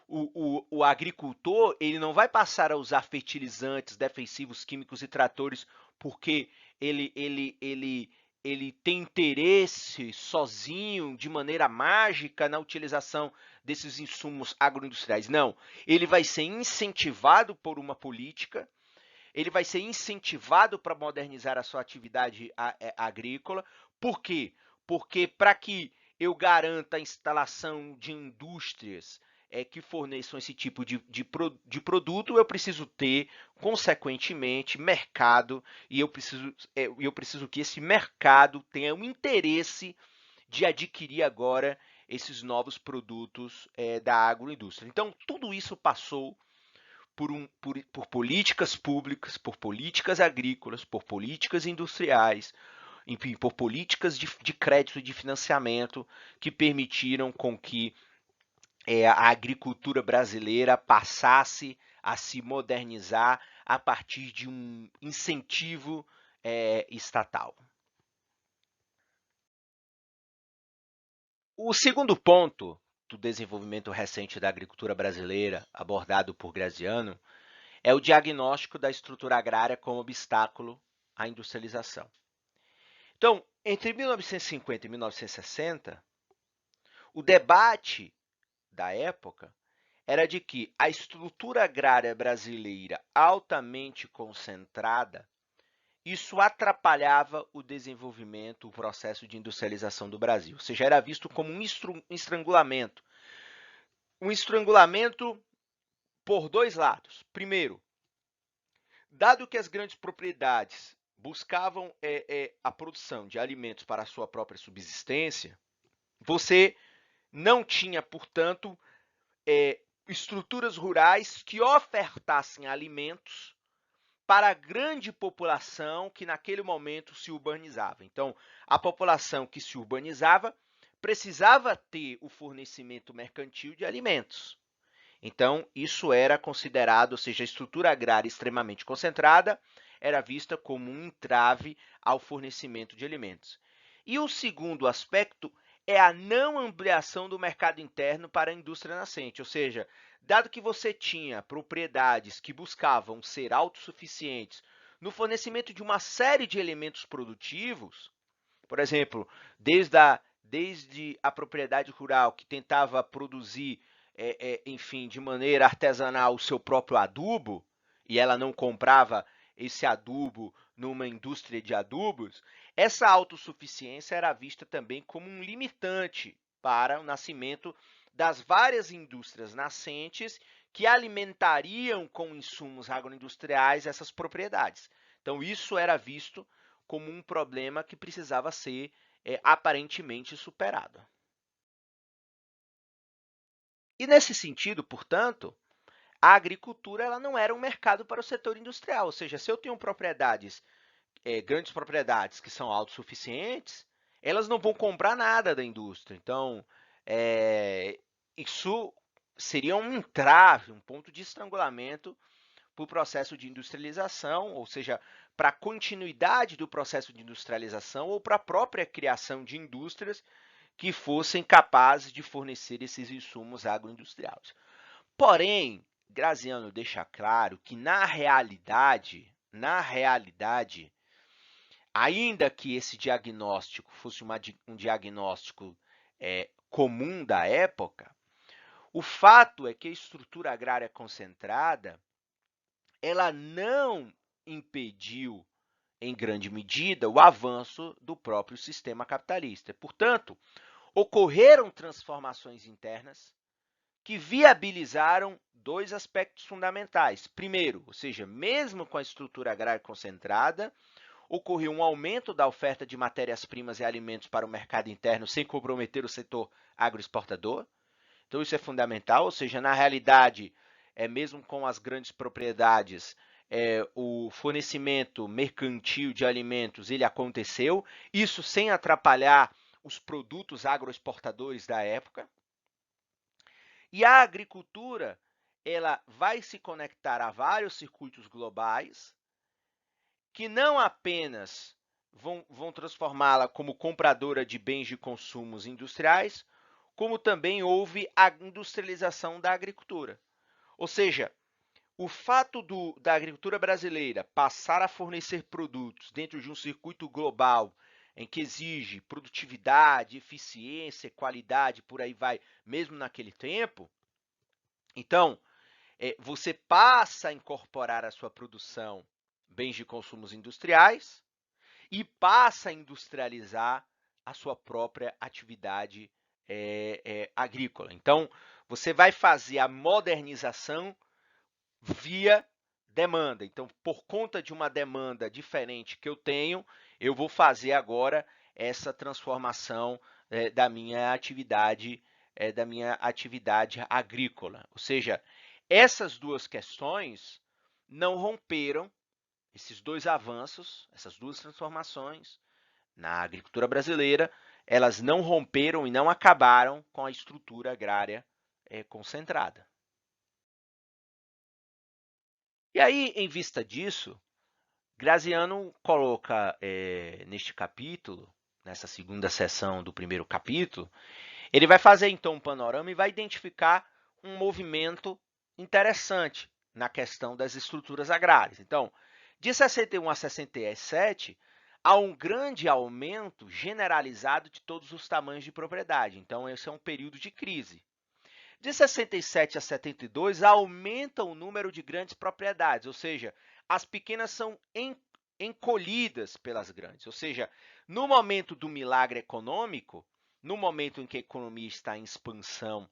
o agricultor ele não vai passar a usar fertilizantes, defensivos químicos e tratores porque ele tem interesse sozinho, de maneira mágica, na utilização desses insumos agroindustriais. Não, ele vai ser incentivado por uma política, ele vai ser incentivado para modernizar a sua atividade agrícola. Por quê? Porque para que eu garanta a instalação de indústrias que forneçam esse tipo de produto, eu preciso ter, consequentemente, mercado, e eu preciso que esse mercado tenha o interesse de adquirir agora esses novos produtos da agroindústria. Então, tudo isso passou por políticas públicas, por políticas agrícolas, por políticas industriais, enfim, por políticas de crédito e de financiamento que permitiram com que a agricultura brasileira passasse a se modernizar a partir de um incentivo estatal. O segundo ponto do desenvolvimento recente da agricultura brasileira, abordado por Graziano, é o diagnóstico da estrutura agrária como obstáculo à industrialização. Então, entre 1950 e 1960, o debate da época era de que a estrutura agrária brasileira altamente concentrada, isso atrapalhava o desenvolvimento, o processo de industrialização do Brasil. Ou seja, era visto como um estrangulamento. Um estrangulamento por dois lados. Primeiro, dado que as grandes propriedades buscavam a produção de alimentos para a sua própria subsistência, você não tinha, portanto, estruturas rurais que ofertassem alimentos para a grande população que naquele momento se urbanizava. Então, a população que se urbanizava precisava ter o fornecimento mercantil de alimentos. Então, isso era considerado, ou seja, a estrutura agrária extremamente concentrada era vista como um entrave ao fornecimento de alimentos. E o segundo aspecto é a não ampliação do mercado interno para a indústria nascente, ou seja, dado que você tinha propriedades que buscavam ser autossuficientes no fornecimento de uma série de elementos produtivos, por exemplo, desde a propriedade rural que tentava produzir, enfim, de maneira artesanal o seu próprio adubo, e ela não comprava esse adubo numa indústria de adubos, essa autossuficiência era vista também como um limitante para o nascimento das várias indústrias nascentes que alimentariam com insumos agroindustriais essas propriedades. Então, isso era visto como um problema que precisava ser aparentemente superado. E nesse sentido, portanto, a agricultura ela não era um mercado para o setor industrial, ou seja, se eu tenho propriedades, grandes propriedades que são autossuficientes, elas não vão comprar nada da indústria. Então, isso seria um entrave, um ponto de estrangulamento para o processo de industrialização, ou seja, para a continuidade do processo de industrialização ou para a própria criação de indústrias que fossem capazes de fornecer esses insumos agroindustriais. Porém, Graziano deixa claro que na realidade, ainda que esse diagnóstico fosse um diagnóstico comum da época, o fato é que a estrutura agrária concentrada ela não impediu, em grande medida, o avanço do próprio sistema capitalista. Portanto, ocorreram transformações internas que viabilizaram dois aspectos fundamentais. Primeiro, ou seja, mesmo com a estrutura agrária concentrada, ocorreu um aumento da oferta de matérias-primas e alimentos para o mercado interno sem comprometer o setor agroexportador. Então, isso é fundamental, ou seja, na realidade, mesmo com as grandes propriedades, o fornecimento mercantil de alimentos ele aconteceu, isso sem atrapalhar os produtos agroexportadores da época. E a agricultura, ela vai se conectar a vários circuitos globais que não apenas vão transformá-la como compradora de bens de consumos industriais, como também houve a industrialização da agricultura. Ou seja, o fato da agricultura brasileira passar a fornecer produtos dentro de um circuito global em que exige produtividade, eficiência, qualidade, por aí vai, mesmo naquele tempo, então você passa a incorporar à sua produção bens de consumos industriais e passa a industrializar a sua própria atividade agrícola. Então, você vai fazer a modernização via demanda. Então, por conta de uma demanda diferente que eu tenho, eu vou fazer agora essa transformação da minha atividade agrícola. Ou seja, essas duas questões não romperam, esses dois avanços, essas duas transformações na agricultura brasileira, elas não romperam e não acabaram com a estrutura agrária concentrada. E aí, em vista disso, Graziano coloca neste capítulo, nessa segunda seção do primeiro capítulo, ele vai fazer então um panorama e vai identificar um movimento interessante na questão das estruturas agrárias. Então, de 61 a 67, há um grande aumento generalizado de todos os tamanhos de propriedade. Então, esse é um período de crise. De 67 a 72, aumenta o número de grandes propriedades, ou seja, as pequenas são encolhidas pelas grandes. Ou seja, no momento do milagre econômico, no momento em que a economia está em expansão,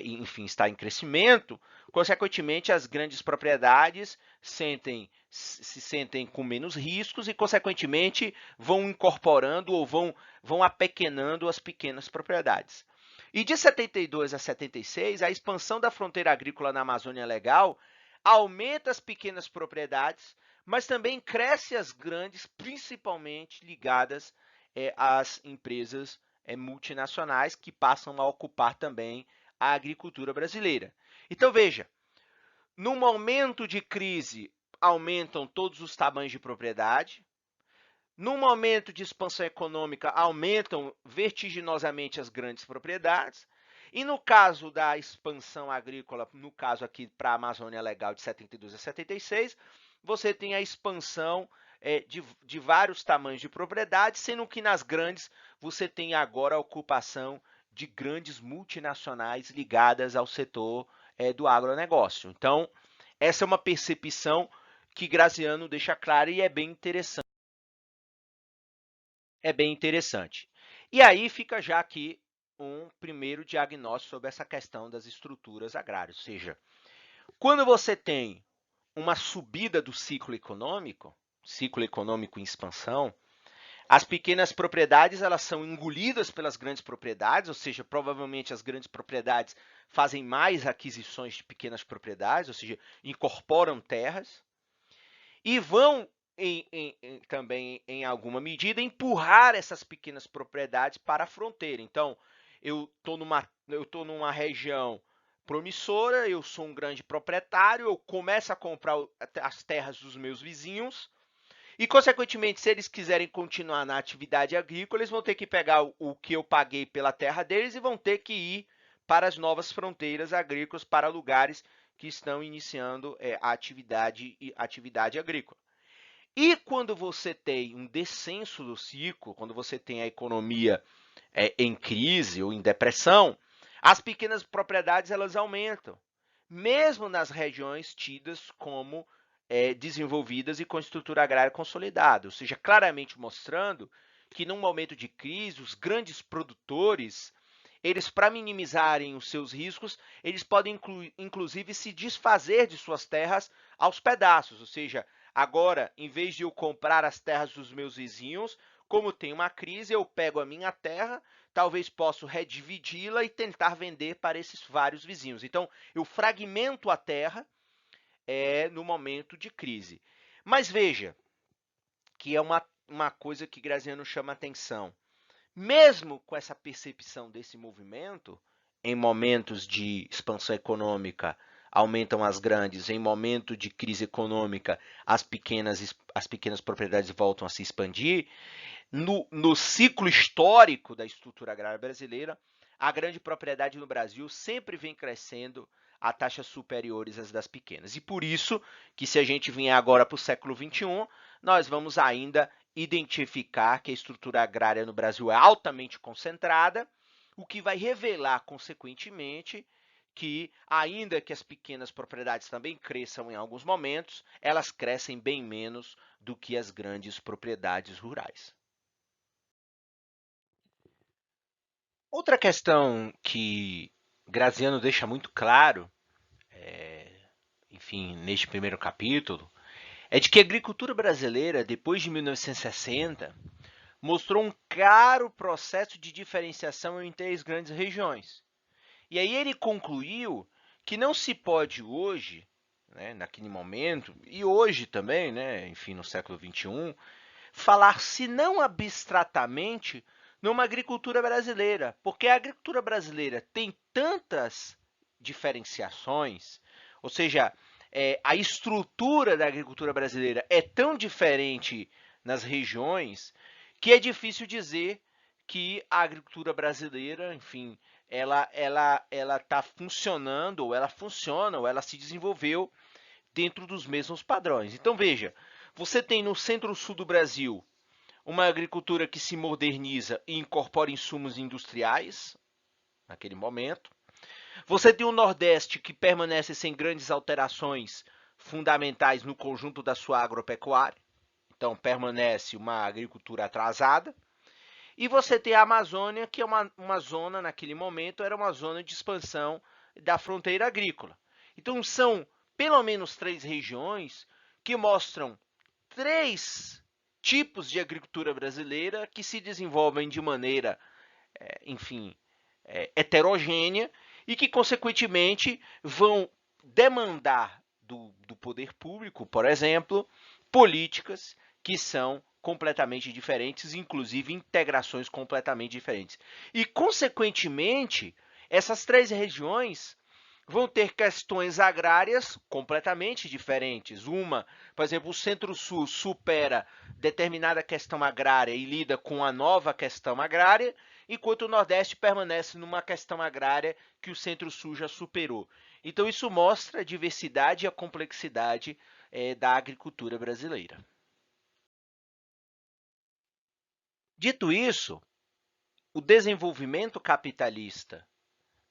enfim, está em crescimento, consequentemente, as grandes propriedades se sentem com menos riscos e, consequentemente, vão incorporando ou vão apequenando as pequenas propriedades. E de 72 a 76, a expansão da fronteira agrícola na Amazônia Legal aumenta as pequenas propriedades, mas também cresce as grandes, principalmente ligadas às empresas multinacionais que passam a ocupar também a agricultura brasileira. Então, veja, no momento de crise, aumentam todos os tamanhos de propriedade. No momento de expansão econômica, aumentam vertiginosamente as grandes propriedades. E no caso da expansão agrícola, no caso aqui para a Amazônia Legal de 72 a 76, você tem a expansão de vários tamanhos de propriedade, sendo que nas grandes você tem agora a ocupação de grandes multinacionais ligadas ao setor do agronegócio. Então, essa é uma percepção que Graziano deixa clara e é bem interessante. E aí fica já aqui um primeiro diagnóstico sobre essa questão das estruturas agrárias. Ou seja, quando você tem uma subida do ciclo econômico em expansão, as pequenas propriedades elas são engolidas pelas grandes propriedades, ou seja, provavelmente as grandes propriedades fazem mais aquisições de pequenas propriedades, ou seja, incorporam terras, e vão também, em alguma medida, empurrar essas pequenas propriedades para a fronteira. Então, eu estou numa região promissora, eu sou um grande proprietário, eu começo a comprar as terras dos meus vizinhos e, consequentemente, se eles quiserem continuar na atividade agrícola, eles vão ter que pegar o que eu paguei pela terra deles e vão ter que ir para as novas fronteiras agrícolas, para lugares que estão iniciando a atividade agrícola. E quando você tem um descenso do ciclo, quando você tem a economia em crise ou em depressão, as pequenas propriedades elas aumentam, mesmo nas regiões tidas como desenvolvidas e com estrutura agrária consolidada, ou seja, claramente mostrando que num momento de crise, os grandes produtores, eles para minimizarem os seus riscos, eles podem inclusive se desfazer de suas terras aos pedaços, ou seja, agora, em vez de eu comprar as terras dos meus vizinhos, como tem uma crise, eu pego a minha terra, talvez possa redividi-la e tentar vender para esses vários vizinhos. Então, eu fragmento a terra no momento de crise. Mas veja, que é uma coisa que Graziano chama atenção. Mesmo com essa percepção desse movimento em momentos de expansão econômica, aumentam as grandes, em momento de crise econômica, as pequenas propriedades voltam a se expandir. No ciclo histórico da estrutura agrária brasileira, a grande propriedade no Brasil sempre vem crescendo a taxas superiores às das pequenas. E por isso que, se a gente vier agora para o século XXI, nós vamos ainda identificar que a estrutura agrária no Brasil é altamente concentrada, o que vai revelar, consequentemente, que, ainda que as pequenas propriedades também cresçam em alguns momentos, elas crescem bem menos do que as grandes propriedades rurais. Outra questão que Graziano deixa muito claro, enfim, neste primeiro capítulo, é de que a agricultura brasileira, depois de 1960, mostrou um claro processo de diferenciação entre as grandes regiões. E aí ele concluiu que não se pode hoje, né, naquele momento, e hoje também, né, enfim, no século XXI, falar, se não abstratamente, numa agricultura brasileira, porque a agricultura brasileira tem tantas diferenciações, ou seja, a estrutura da agricultura brasileira é tão diferente nas regiões que é difícil dizer que a agricultura brasileira, enfim, ela está funcionando, ou ela funciona, ou ela se desenvolveu dentro dos mesmos padrões. Então veja, você tem no centro-sul do Brasil uma agricultura que se moderniza e incorpora insumos industriais naquele momento. Você tem o Nordeste que permanece sem grandes alterações fundamentais no conjunto da sua agropecuária. Então permanece uma agricultura atrasada. E você tem a Amazônia, que é uma zona, naquele momento, era uma zona de expansão da fronteira agrícola. Então são pelo menos 3 regiões que mostram 3 tipos de agricultura brasileira que se desenvolvem de maneira, enfim, heterogênea e que, consequentemente, vão demandar do poder público, por exemplo, políticas que são completamente diferentes, inclusive integrações completamente diferentes. E, consequentemente, essas 3 regiões vão ter questões agrárias completamente diferentes. Uma, por exemplo, o Centro-Sul supera determinada questão agrária e lida com a nova questão agrária, enquanto o Nordeste permanece numa questão agrária que o Centro-Sul já superou. Então, isso mostra a diversidade e a complexidade da agricultura brasileira. Dito isso, o desenvolvimento capitalista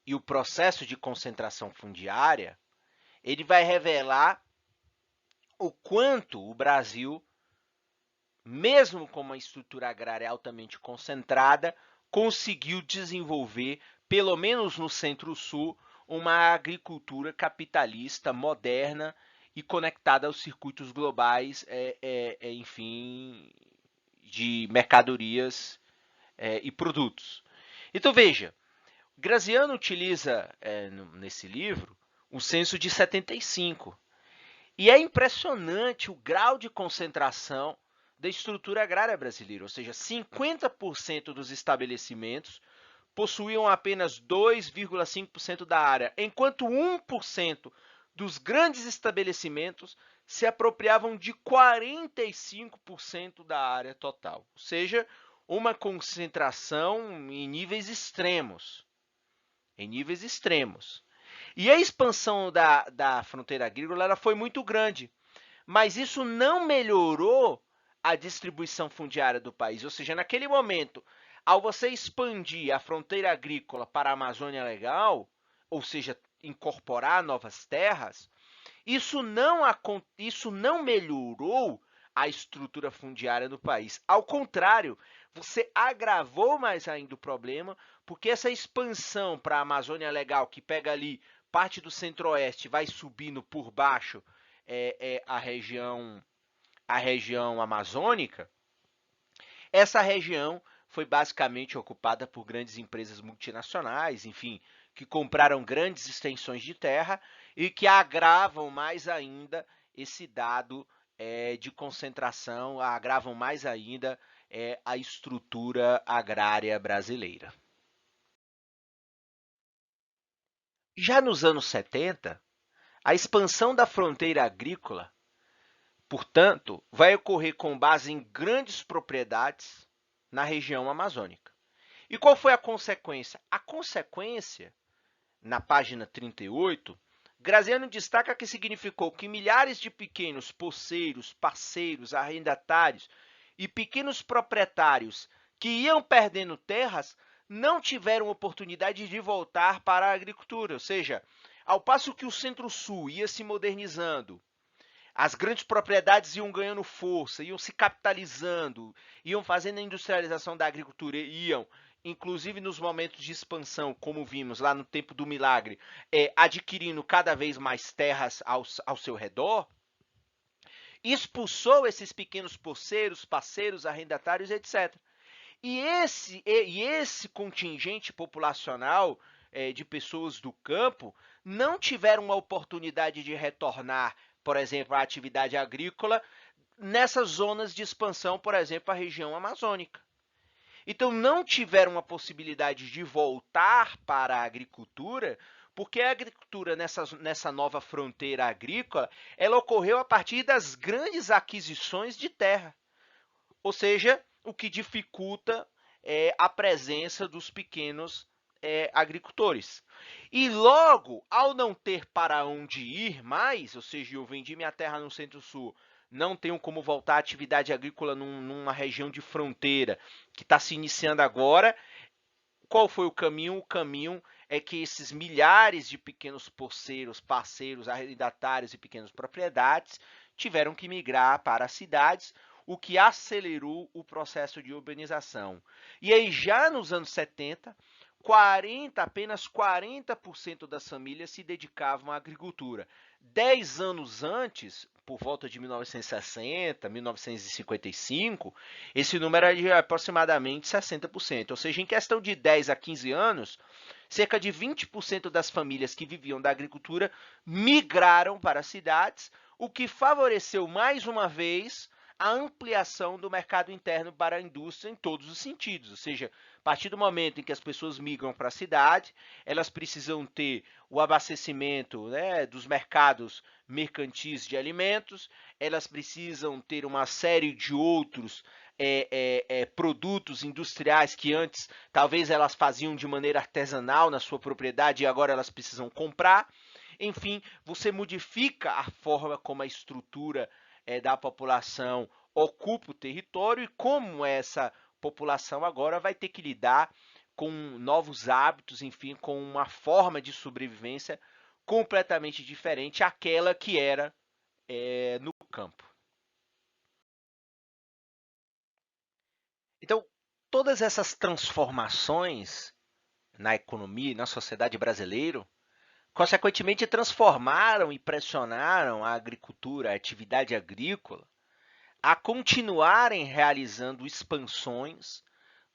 e o processo de concentração fundiária, ele vai revelar o quanto o Brasil, mesmo com uma estrutura agrária altamente concentrada, conseguiu desenvolver, pelo menos no Centro-Sul, uma agricultura capitalista moderna e conectada aos circuitos globais, enfim, de mercadorias e produtos. Então veja, Graziano utiliza nesse livro o censo de 75. E é impressionante o grau de concentração da estrutura agrária brasileira, ou seja, 50% dos estabelecimentos possuíam apenas 2,5% da área, enquanto 1% dos grandes estabelecimentos se apropriavam de 45% da área total, ou seja, uma concentração em níveis extremos. Em níveis extremos. E a expansão da fronteira agrícola ela foi muito grande, mas isso não melhorou a distribuição fundiária do país. Ou seja, naquele momento, ao você expandir a fronteira agrícola para a Amazônia Legal, ou seja, incorporar novas terras, isso não melhorou a estrutura fundiária do país. Ao contrário, você agravou mais ainda o problema, porque essa expansão para a Amazônia Legal, que pega ali parte do centro-oeste, vai subindo por baixo a região amazônica, essa região foi basicamente ocupada por grandes empresas multinacionais, enfim, que compraram grandes extensões de terra e que agravam mais ainda esse dado de concentração, agravam mais ainda a estrutura agrária brasileira. Já nos anos 70, a expansão da fronteira agrícola, portanto, vai ocorrer com base em grandes propriedades na região amazônica. E qual foi a consequência? A consequência, na página 38, Graziano destaca que significou que milhares de pequenos poceiros, parceiros, arrendatários e pequenos proprietários que iam perdendo terras não tiveram oportunidade de voltar para a agricultura, ou seja, ao passo que o Centro-Sul ia se modernizando, as grandes propriedades iam ganhando força, iam se capitalizando, iam fazendo a industrialização da agricultura, iam, inclusive nos momentos de expansão, como vimos lá no tempo do milagre, adquirindo cada vez mais terras ao seu redor, expulsou esses pequenos poceiros, parceiros, arrendatários, etc. E esse contingente populacional de pessoas do campo não tiveram uma oportunidade de retornar, por exemplo, à atividade agrícola nessas zonas de expansão, por exemplo, a região amazônica. Então, não tiveram a possibilidade de voltar para a agricultura, porque a agricultura nessa nova fronteira agrícola, ela ocorreu a partir das grandes aquisições de terra. Ou seja, o que dificulta a presença dos pequenos agricultores. E logo, ao não ter para onde ir mais, ou seja, eu vendi minha terra no Centro-Sul, não tenho como voltar à atividade agrícola numa região de fronteira que está se iniciando agora, qual foi o caminho? O caminho é que esses milhares de pequenos poceiros, parceiros, arrendatários e pequenas propriedades tiveram que migrar para as cidades, o que acelerou o processo de urbanização. E aí, já nos anos 70, apenas 40% das famílias se dedicavam à agricultura. 10 anos antes, por volta de 1960, 1955, esse número era de aproximadamente 60%. Ou seja, em questão de 10 a 15 anos, cerca de 20% das famílias que viviam da agricultura migraram para as cidades, o que favoreceu mais uma vez a ampliação do mercado interno para a indústria em todos os sentidos. Ou seja, a partir do momento em que as pessoas migram para a cidade, elas precisam ter o abastecimento, né, dos mercados mercantis de alimentos, elas precisam ter uma série de outros produtos industriais que antes talvez elas faziam de maneira artesanal na sua propriedade e agora elas precisam comprar. Enfim, você modifica a forma como a estrutura da população ocupa o território e como essa população agora vai ter que lidar com novos hábitos, enfim, com uma forma de sobrevivência completamente diferente àquela que era no campo. Então, todas essas transformações na economia e na sociedade brasileira, consequentemente transformaram e pressionaram a agricultura, a atividade agrícola, a continuarem realizando expansões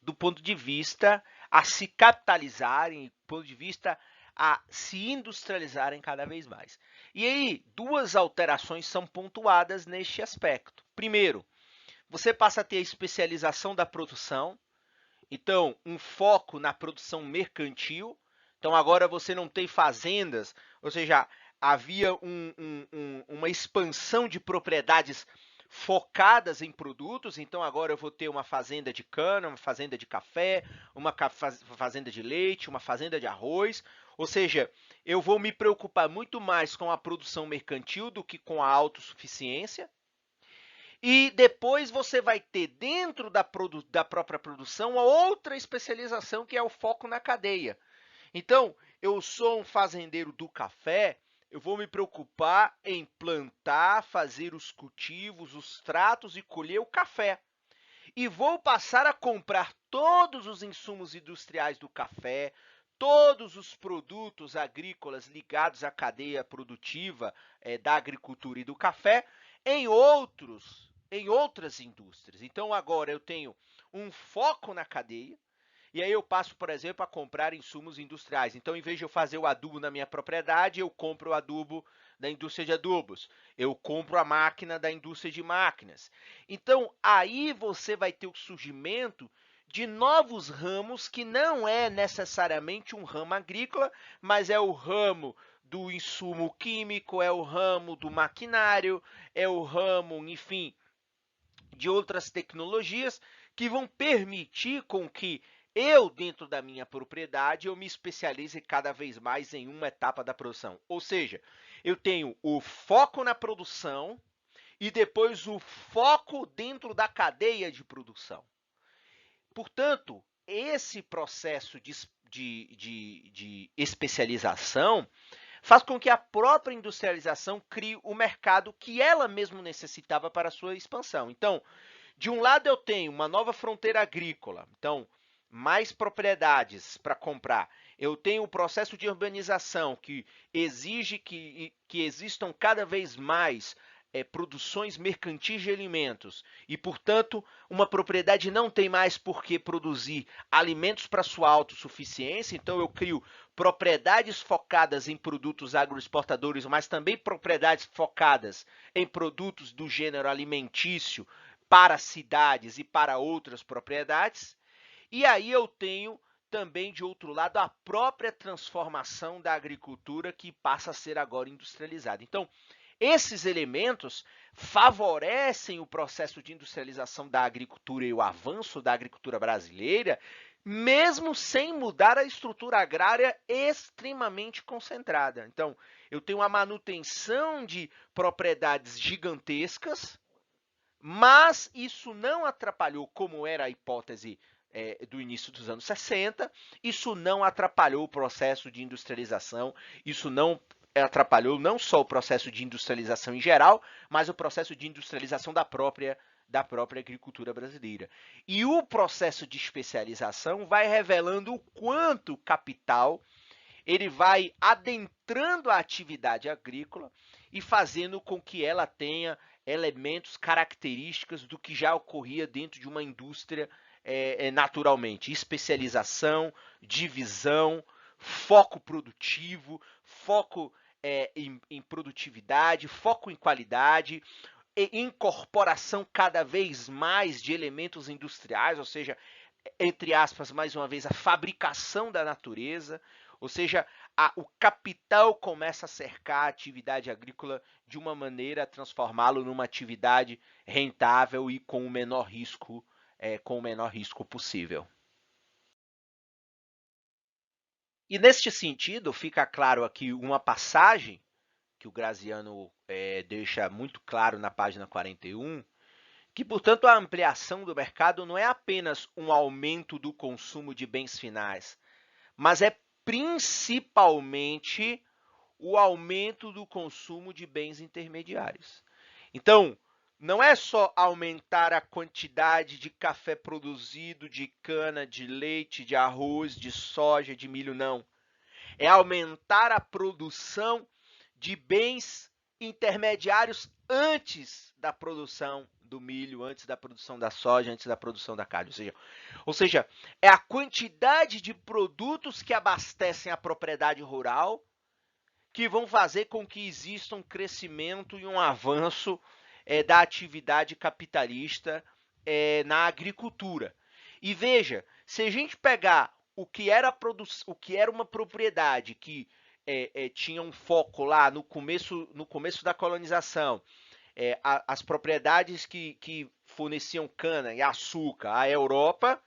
do ponto de vista a se capitalizarem, do ponto de vista a se industrializarem cada vez mais. E aí, duas alterações são pontuadas neste aspecto. Primeiro, você passa a ter a especialização da produção, então um foco na produção mercantil. Então agora você não tem fazendas, ou seja, havia uma expansão de propriedades focadas em produtos, então agora eu vou ter uma fazenda de cana, uma fazenda de café, uma fazenda de leite, uma fazenda de arroz, ou seja, eu vou me preocupar muito mais com a produção mercantil do que com a autossuficiência. E depois você vai ter dentro da própria produção a outra especialização que é o foco na cadeia. Então, eu sou um fazendeiro do café, eu vou me preocupar em plantar, fazer os cultivos, os tratos e colher o café. E vou passar a comprar todos os insumos industriais do café, todos os produtos agrícolas ligados à cadeia produtiva da agricultura e do café em outras indústrias. Então agora eu tenho um foco na cadeia, e aí eu passo, por exemplo, a comprar insumos industriais. Então, em vez de eu fazer o adubo na minha propriedade, eu compro o adubo da indústria de adubos. Eu compro a máquina da indústria de máquinas. Então, aí você vai ter o surgimento de novos ramos que não é necessariamente um ramo agrícola, mas é o ramo do insumo químico, é o ramo do maquinário, é o ramo, enfim, de outras tecnologias que vão permitir com que eu, dentro da minha propriedade, eu me especialize cada vez mais em uma etapa da produção. Ou seja, eu tenho o foco na produção e depois o foco dentro da cadeia de produção. Portanto, esse processo de especialização faz com que a própria industrialização crie o mercado que ela mesma necessitava para a sua expansão. Então, de um lado eu tenho uma nova fronteira agrícola, então mais propriedades para comprar. Eu tenho o processo de urbanização que exige que existam cada vez mais produções mercantis de alimentos e, portanto, uma propriedade não tem mais por que produzir alimentos para sua autossuficiência, então eu crio propriedades focadas em produtos agroexportadores, mas também propriedades focadas em produtos do gênero alimentício para cidades e para outras propriedades. E aí eu tenho também, de outro lado, a própria transformação da agricultura que passa a ser agora industrializada. Então, esses elementos favorecem o processo de industrialização da agricultura e o avanço da agricultura brasileira, mesmo sem mudar a estrutura agrária extremamente concentrada. Então, eu tenho a manutenção de propriedades gigantescas, mas isso não atrapalhou, como era a hipótese do início dos anos 60, isso não atrapalhou o processo de industrialização, isso não atrapalhou não só o processo de industrialização em geral, mas o processo de industrialização da própria agricultura brasileira. E o processo de especialização vai revelando o quanto o capital ele vai adentrando a atividade agrícola e fazendo com que ela tenha elementos, características do que já ocorria dentro de uma indústria naturalmente. Especialização, divisão, foco produtivo, foco em produtividade, foco em qualidade, incorporação cada vez mais de elementos industriais, ou seja, entre aspas, mais uma vez, a fabricação da natureza, ou seja, o capital começa a cercar a atividade agrícola de uma maneira a transformá-lo numa atividade rentável e com o menor risco possível. E neste sentido, fica claro aqui uma passagem que o Graziano deixa muito claro na página 41, que, portanto, a ampliação do mercado não é apenas um aumento do consumo de bens finais, mas é principalmente o aumento do consumo de bens intermediários. Então, não é só aumentar a quantidade de café produzido, de cana, de leite, de arroz, de soja, de milho, não. É aumentar a produção de bens intermediários antes da produção do milho, antes da produção da soja, antes da produção da carne. Ou seja, é a quantidade de produtos que abastecem a propriedade rural que vão fazer com que exista um crescimento e um avanço da atividade capitalista na agricultura. E veja, se a gente pegar o que era uma propriedade que tinha um foco lá no começo da colonização, as propriedades que forneciam cana e açúcar à Europa,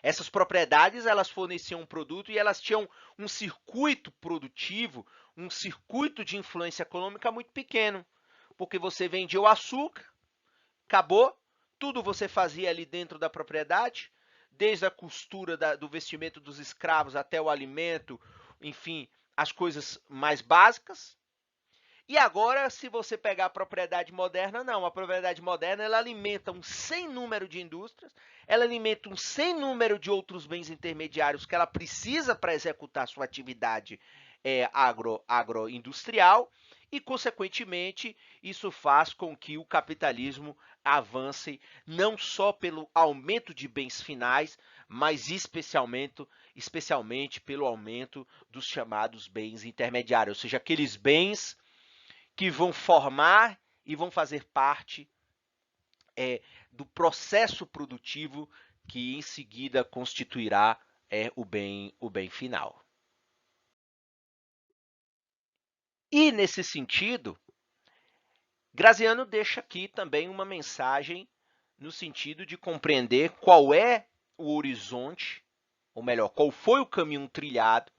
essas propriedades elas forneciam um produto e elas tinham um circuito produtivo, um circuito de influência econômica muito pequeno, porque você vendia o açúcar, acabou, tudo você fazia ali dentro da propriedade, desde a costura do vestimento dos escravos até o alimento, enfim, as coisas mais básicas. E agora, se você pegar a propriedade moderna, não. A propriedade moderna ela alimenta um sem número de indústrias, ela alimenta um sem número de outros bens intermediários que ela precisa para executar sua atividade agroindustrial e, consequentemente, isso faz com que o capitalismo avance não só pelo aumento de bens finais, mas especialmente pelo aumento dos chamados bens intermediários, ou seja, aqueles bens que vão formar e vão fazer parte do processo produtivo que em seguida constituirá o bem final. E, nesse sentido, Graziano deixa aqui também uma mensagem no sentido de compreender qual é o horizonte, ou melhor, qual foi o caminho trilhado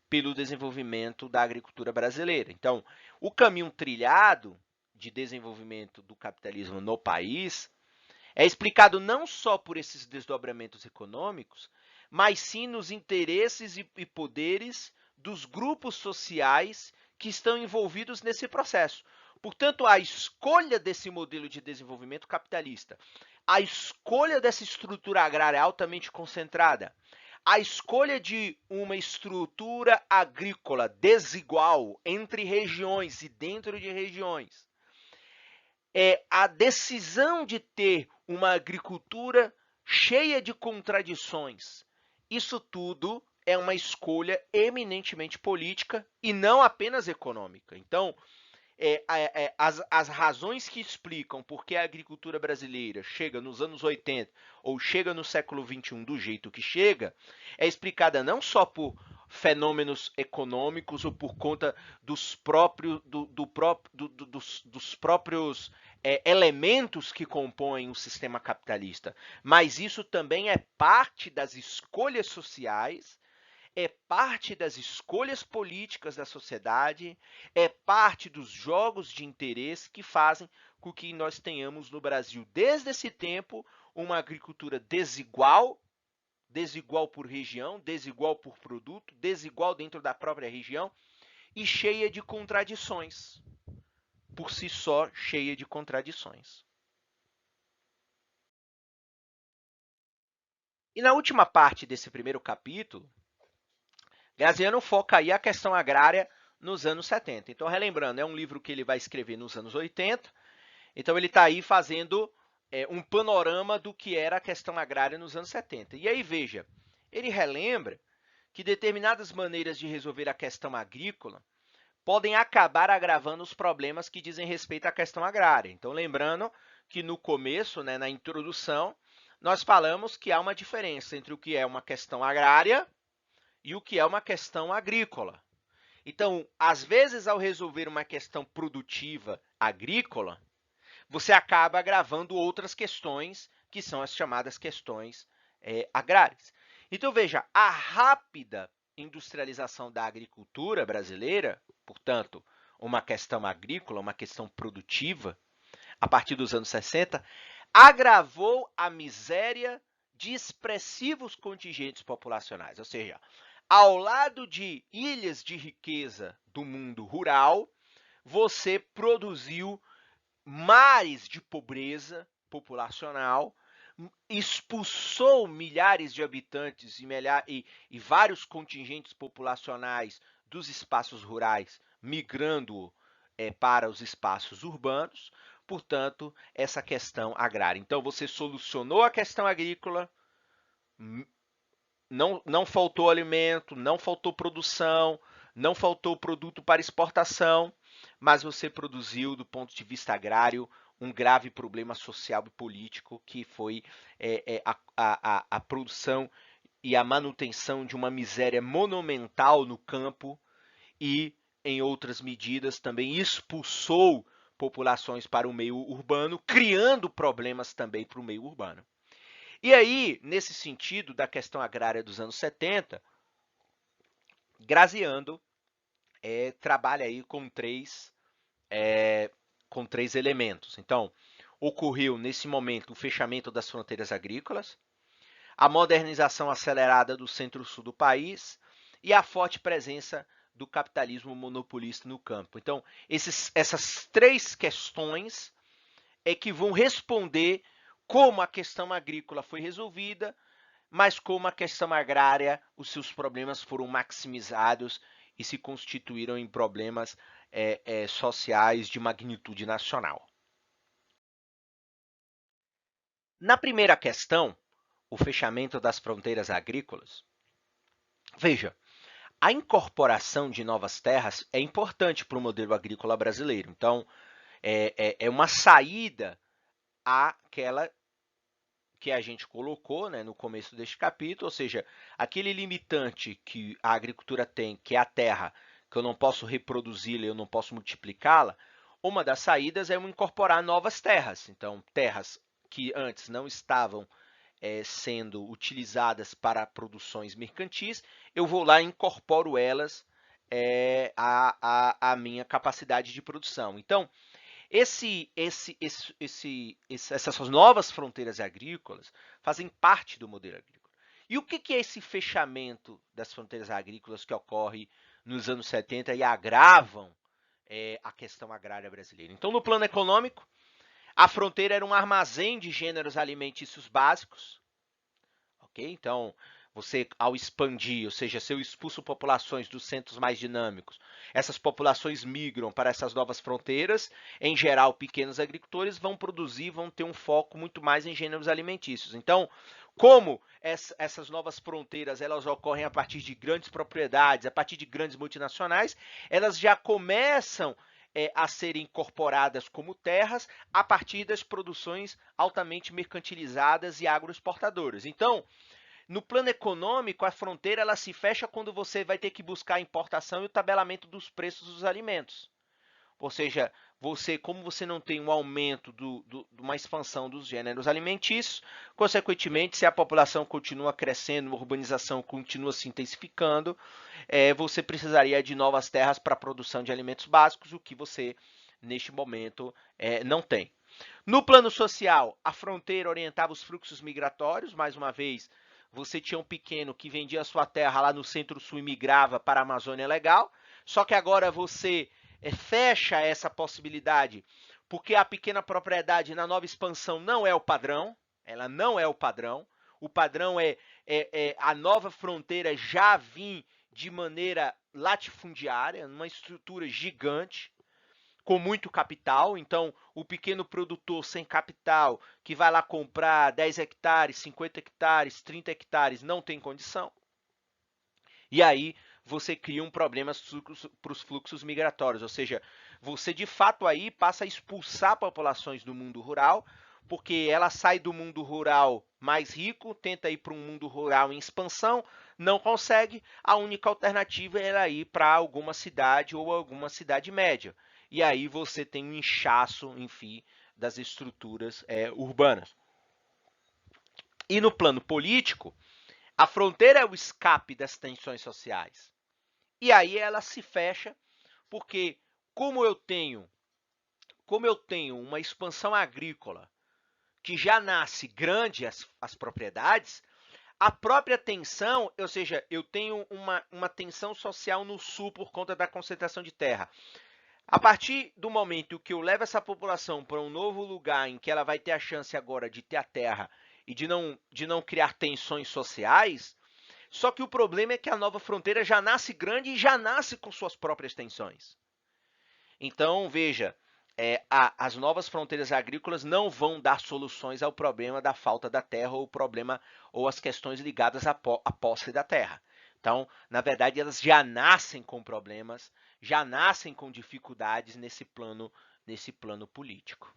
pelo desenvolvimento da agricultura brasileira. Então, o caminho trilhado de desenvolvimento do capitalismo no país é explicado não só por esses desdobramentos econômicos, mas sim nos interesses e poderes dos grupos sociais que estão envolvidos nesse processo. Portanto, a escolha desse modelo de desenvolvimento capitalista, a escolha dessa estrutura agrária altamente concentrada, a escolha de uma estrutura agrícola desigual entre regiões e dentro de regiões, a decisão de ter uma agricultura cheia de contradições. Isso tudo é uma escolha eminentemente política e não apenas econômica. Então, as razões que explicam por que a agricultura brasileira chega nos anos 80 ou chega no século XXI do jeito que chega, é explicada não só por fenômenos econômicos ou por conta dos próprios, dos próprios elementos que compõem o sistema capitalista, mas isso também é parte das escolhas sociais, é parte das escolhas políticas da sociedade, é parte dos jogos de interesse que fazem com que nós tenhamos no Brasil, desde esse tempo, uma agricultura desigual, desigual por região, desigual por produto, desigual dentro da própria região e cheia de contradições. Por si só, cheia de contradições. E na última parte desse primeiro capítulo, Graziano foca aí a questão agrária nos anos 70. Então, relembrando, é um livro que ele vai escrever nos anos 80. Então, ele está aí fazendo um panorama do que era a questão agrária nos anos 70. E aí, veja, ele relembra que determinadas maneiras de resolver a questão agrícola podem acabar agravando os problemas que dizem respeito à questão agrária. Então, lembrando que no começo, na introdução, nós falamos que há uma diferença entre o que é uma questão agrária e o que é uma questão agrícola. Então, às vezes, ao resolver uma questão produtiva agrícola, você acaba agravando outras questões, que são as chamadas questões agrárias. Então, veja, a rápida industrialização da agricultura brasileira, portanto, uma questão agrícola, uma questão produtiva, a partir dos anos 60, agravou a miséria de expressivos contingentes populacionais, ou seja, ao lado de ilhas de riqueza do mundo rural, você produziu mares de pobreza populacional, expulsou milhares de habitantes e vários contingentes populacionais dos espaços rurais, migrando para os espaços urbanos, portanto, essa questão agrária. Então, você solucionou a questão agrícola, não faltou alimento, não faltou produção, não faltou produto para exportação, mas você produziu, do ponto de vista agrário, um grave problema social e político, que foi a produção e a manutenção de uma miséria monumental no campo e, em outras medidas, também expulsou populações para o meio urbano, criando problemas também para o meio urbano. E aí, nesse sentido da questão agrária dos anos 70, Graziano trabalha aí com três elementos. Então, ocorreu nesse momento o fechamento das fronteiras agrícolas, a modernização acelerada do centro-sul do país e a forte presença do capitalismo monopolista no campo. Então, essas três questões é que vão responder como a questão agrícola foi resolvida, mas como a questão agrária, os seus problemas foram maximizados e se constituíram em problemas sociais de magnitude nacional. Na primeira questão, o fechamento das fronteiras agrícolas, veja, a incorporação de novas terras é importante para o modelo agrícola brasileiro. Então, é uma saída àquela que a gente colocou, né, no começo deste capítulo, ou seja, aquele limitante que a agricultura tem, que é a terra, que eu não posso reproduzi-la, eu não posso multiplicá-la, uma das saídas é eu incorporar novas terras. Então, terras que antes não estavam sendo utilizadas para produções mercantis, eu vou lá e incorporo elas à minha capacidade de produção. Então, essas novas fronteiras agrícolas fazem parte do modelo agrícola. E o que é esse fechamento das fronteiras agrícolas que ocorre nos anos 70 e agravam a questão agrária brasileira? Então, no plano econômico, a fronteira era um armazém de gêneros alimentícios básicos, ok? Então, você, ao expandir, ou seja, se eu expulso populações dos centros mais dinâmicos, essas populações migram para essas novas fronteiras. Em geral, pequenos agricultores vão produzir, vão ter um foco muito mais em gêneros alimentícios. Então, como essas novas fronteiras elas ocorrem a partir de grandes propriedades, a partir de grandes multinacionais, elas já começam a serem incorporadas como terras a partir das produções altamente mercantilizadas e agroexportadoras. Então, no plano econômico, a fronteira ela se fecha quando você vai ter que buscar a importação e o tabelamento dos preços dos alimentos. Ou seja, como você não tem um aumento de uma expansão dos gêneros alimentícios, consequentemente, se a população continua crescendo, a urbanização continua se intensificando, você precisaria de novas terras para a produção de alimentos básicos, o que você, neste momento, não tem. No plano social, a fronteira orientava os fluxos migratórios, mais uma vez, você tinha um pequeno que vendia sua terra lá no Centro-Sul e migrava para a Amazônia Legal, só que agora você fecha essa possibilidade, porque a pequena propriedade na nova expansão não é o padrão, ela não é o padrão. O padrão é a nova fronteira já vir de maneira latifundiária, numa estrutura gigante, com muito capital. Então, o pequeno produtor sem capital, que vai lá comprar 10 hectares, 50 hectares, 30 hectares, não tem condição. E aí você cria um problema para os fluxos migratórios, ou seja, você de fato aí passa a expulsar populações do mundo rural, porque ela sai do mundo rural mais rico, tenta ir para um mundo rural em expansão, não consegue, a única alternativa é ela ir para alguma cidade ou alguma cidade média. E aí você tem um inchaço, enfim, das estruturas urbanas. E no plano político, a fronteira é o escape das tensões sociais. E aí ela se fecha, porque como eu tenho uma expansão agrícola que já nasce grande as propriedades, a própria tensão, ou seja, eu tenho uma tensão social no sul por conta da concentração de terra. A partir do momento que eu levo essa população para um novo lugar em que ela vai ter a chance agora de ter a terra e de não criar tensões sociais, só que o problema é que a nova fronteira já nasce grande e já nasce com suas próprias tensões. Então, veja, as novas fronteiras agrícolas não vão dar soluções ao problema da falta da terra ou ou as questões ligadas à posse da terra. Então, na verdade, elas já nascem com problemas, já nascem com dificuldades nesse plano político.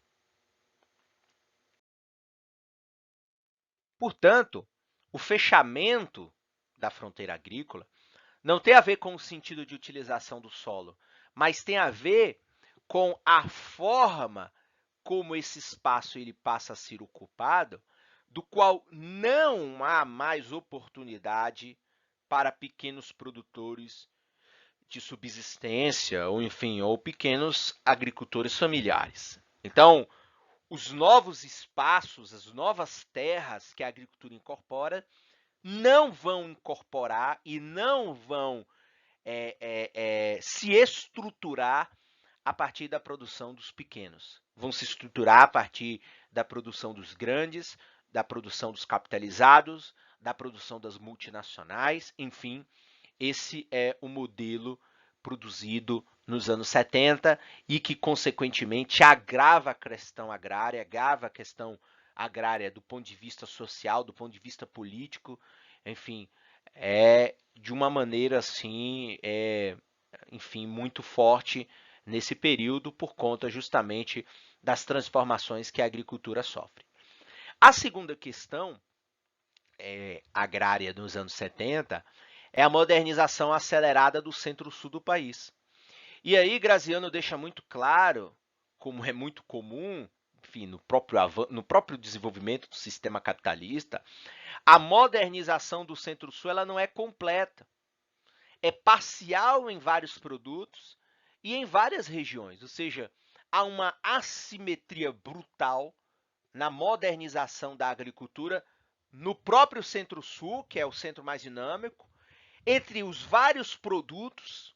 Portanto, o fechamento da fronteira agrícola não tem a ver com o sentido de utilização do solo, mas tem a ver com a forma como esse espaço ele passa a ser ocupado, do qual não há mais oportunidade para pequenos produtores de subsistência, ou enfim, ou pequenos agricultores familiares. Então, os novos espaços, as novas terras que a agricultura incorpora, não vão incorporar e não vão se estruturar a partir da produção dos pequenos. Vão se estruturar a partir da produção dos grandes, da produção dos capitalizados, da produção das multinacionais, enfim, esse é o modelo produzido nos anos 70 e que, consequentemente, agrava a questão agrária, agrava a questão agrária do ponto de vista social, do ponto de vista político, enfim, de uma maneira assim, enfim, muito forte nesse período por conta justamente das transformações que a agricultura sofre. A segunda questão agrária nos anos 70 é a modernização acelerada do centro-sul do país. E aí Graziano deixa muito claro, como é muito comum, enfim, no próprio desenvolvimento do sistema capitalista, a modernização do centro-sul ela não é completa. É parcial em vários produtos e em várias regiões, ou seja, há uma assimetria brutal na modernização da agricultura no próprio Centro-Sul, que é o centro mais dinâmico, entre os vários produtos,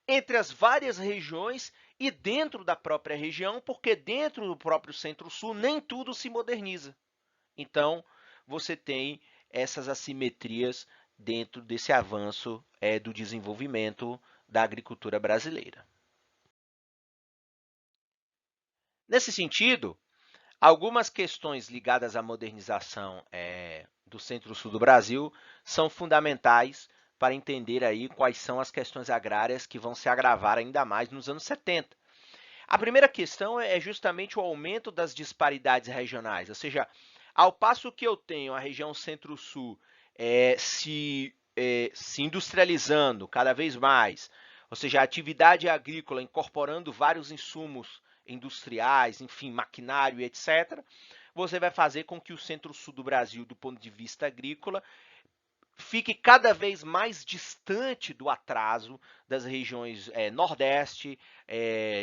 entre as várias regiões e dentro da própria região, porque dentro do próprio Centro-Sul nem tudo se moderniza. Então, você tem essas assimetrias dentro desse avanço do desenvolvimento da agricultura brasileira. Nesse sentido, algumas questões ligadas à modernização do Centro-Sul do Brasil são fundamentais para entender aí quais são as questões agrárias que vão se agravar ainda mais nos anos 70. A primeira questão é justamente o aumento das disparidades regionais, ou seja, ao passo que eu tenho a região Centro-Sul se industrializando cada vez mais, ou seja, a atividade agrícola incorporando vários insumos industriais, enfim, maquinário e etc., você vai fazer com que o Centro-Sul do Brasil, do ponto de vista agrícola, fique cada vez mais distante do atraso das regiões Nordeste,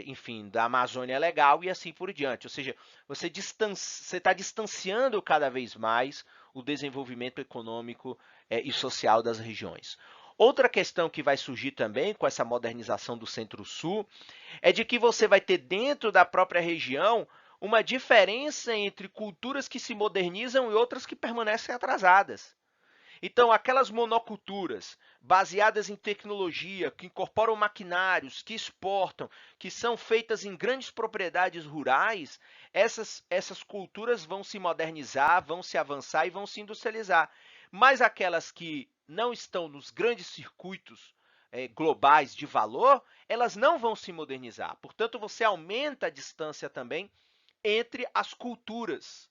enfim, da Amazônia Legal e assim por diante. Ou seja, você está distanciando cada vez mais o desenvolvimento econômico e social das regiões. Outra questão que vai surgir também com essa modernização do Centro-Sul é de que você vai ter dentro da própria região uma diferença entre culturas que se modernizam e outras que permanecem atrasadas. Então, aquelas monoculturas baseadas em tecnologia, que incorporam maquinários, que exportam, que são feitas em grandes propriedades rurais, essas culturas vão se modernizar, vão se avançar e vão se industrializar. Mas aquelas que não estão nos grandes circuitos globais de valor, elas não vão se modernizar. Portanto, você aumenta a distância também entre as culturas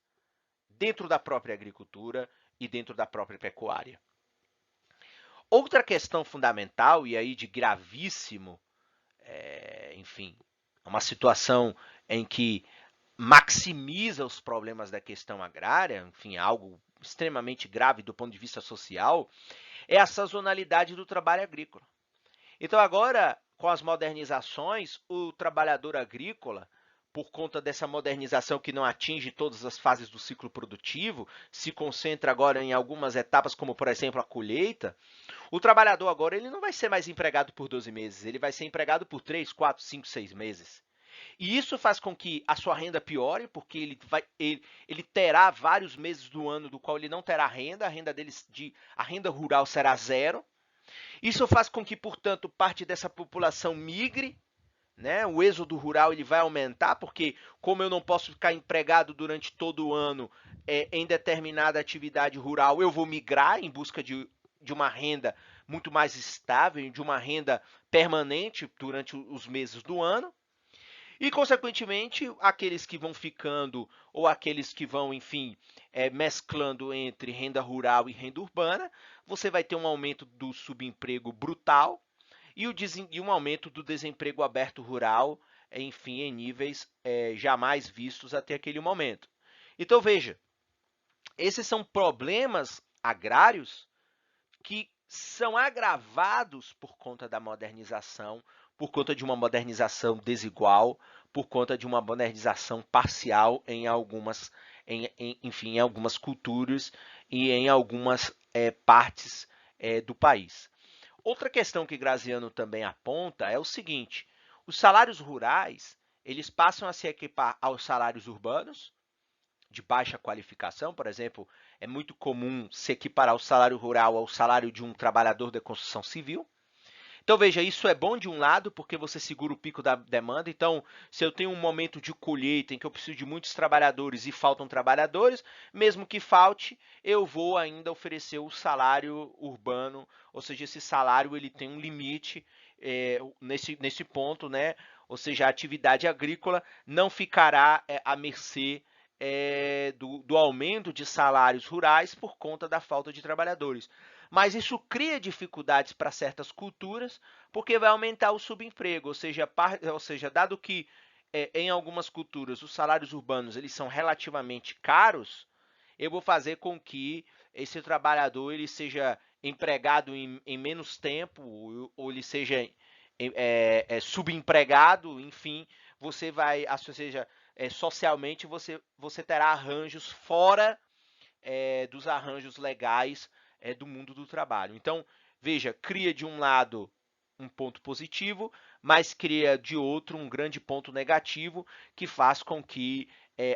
dentro da própria agricultura e dentro da própria pecuária. Outra questão fundamental, e aí de gravíssimo, enfim, uma situação em que maximiza os problemas da questão agrária, enfim, algo extremamente grave do ponto de vista social, é a sazonalidade do trabalho agrícola. Então, agora, com as modernizações, o trabalhador agrícola, por conta dessa modernização que não atinge todas as fases do ciclo produtivo, se concentra agora em algumas etapas, como, por exemplo, a colheita, o trabalhador agora ele não vai ser mais empregado por 12 meses, ele vai ser empregado por 3, 4, 5, 6 meses. E isso faz com que a sua renda piore, porque ele terá vários meses do ano do qual ele não terá renda, a renda rural será zero. Isso faz com que, portanto, parte dessa população migre, né? O êxodo rural ele vai aumentar, porque como eu não posso ficar empregado durante todo o ano em determinada atividade rural, eu vou migrar em busca de uma renda muito mais estável, de uma renda permanente durante os meses do ano. E, consequentemente, aqueles que vão ficando ou aqueles que vão, enfim, mesclando entre renda rural e renda urbana, você vai ter um aumento do subemprego brutal e um aumento do desemprego aberto rural, enfim, em níveis jamais vistos até aquele momento. Então, veja, esses são problemas agrários que são agravados por conta da modernização, por conta de uma modernização desigual, por conta de uma modernização parcial em algumas, enfim, em algumas culturas e em algumas partes do país. Outra questão que Graziano também aponta é o seguinte: os salários rurais eles passam a se equipar aos salários urbanos de baixa qualificação, por exemplo, é muito comum se equiparar o salário rural ao salário de um trabalhador da construção civil. Então, veja, isso é bom de um lado, porque você segura o pico da demanda. Então, se eu tenho um momento de colheita em que eu preciso de muitos trabalhadores e faltam trabalhadores, mesmo que falte, eu vou ainda oferecer o salário urbano, ou seja, esse salário ele tem um limite nesse ponto, né? Ou seja, a atividade agrícola não ficará à mercê do aumento de salários rurais por conta da falta de trabalhadores. Mas isso cria dificuldades para certas culturas, porque vai aumentar o subemprego, ou seja, dado que em algumas culturas os salários urbanos eles são relativamente caros, eu vou fazer com que esse trabalhador ele seja empregado em menos tempo, ou ele seja subempregado, enfim, você vai, ou seja, socialmente você terá arranjos fora dos arranjos legais do mundo do trabalho. Então, veja, cria de um lado um ponto positivo, mas cria de outro um grande ponto negativo que faz com que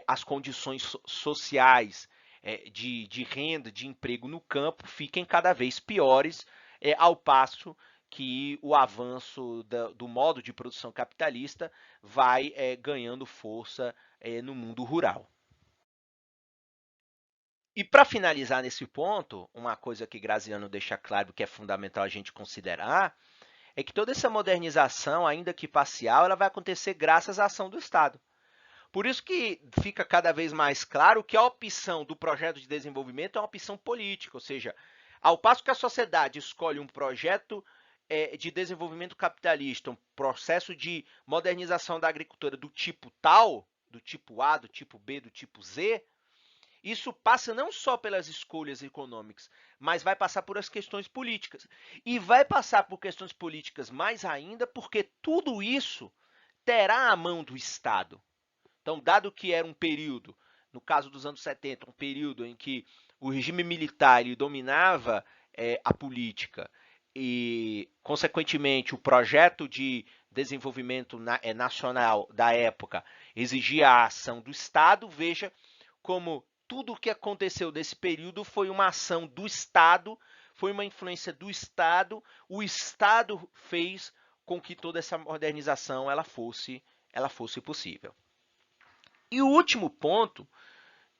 as condições sociais de renda, de emprego no campo fiquem cada vez piores, ao passo que o avanço do modo de produção capitalista vai ganhando força no mundo rural. E para finalizar nesse ponto, uma coisa que Graziano deixa claro que é fundamental a gente considerar é que toda essa modernização, ainda que parcial, ela vai acontecer graças à ação do Estado. Por isso que fica cada vez mais claro que a opção do projeto de desenvolvimento é uma opção política, ou seja, ao passo que a sociedade escolhe um projeto de desenvolvimento capitalista, um processo de modernização da agricultura do tipo tal, do tipo A, do tipo B, do tipo Z, isso passa não só pelas escolhas econômicas, mas vai passar por as questões políticas. E vai passar por questões políticas mais ainda, porque tudo isso terá a mão do Estado. Então, dado que era um período, no caso dos anos 70, um período em que o regime militar ele dominava a política e, consequentemente, o projeto de desenvolvimento nacional da época exigia a ação do Estado, veja como tudo o que aconteceu nesse período foi uma ação do Estado, foi uma influência do Estado, o Estado fez com que toda essa modernização ela fosse possível. E o último ponto,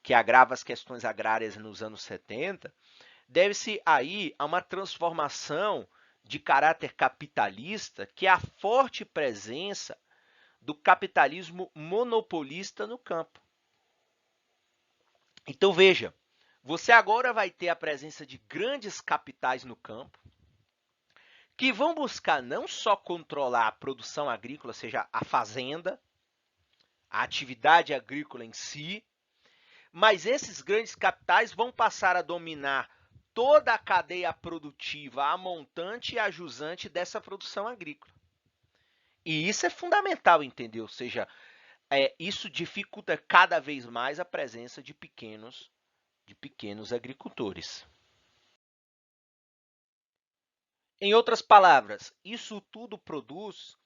que agrava as questões agrárias nos anos 70, deve-se aí a uma transformação de caráter capitalista, que é a forte presença do capitalismo monopolista no campo. Então veja, você agora vai ter a presença de grandes capitais no campo, que vão buscar não só controlar a produção agrícola, seja a fazenda, a atividade agrícola em si, mas esses grandes capitais vão passar a dominar toda a cadeia produtiva, a montante e a jusante dessa produção agrícola. E isso é fundamental entender, ou seja, isso dificulta cada vez mais a presença de pequenos agricultores. Em outras palavras, isso tudo produz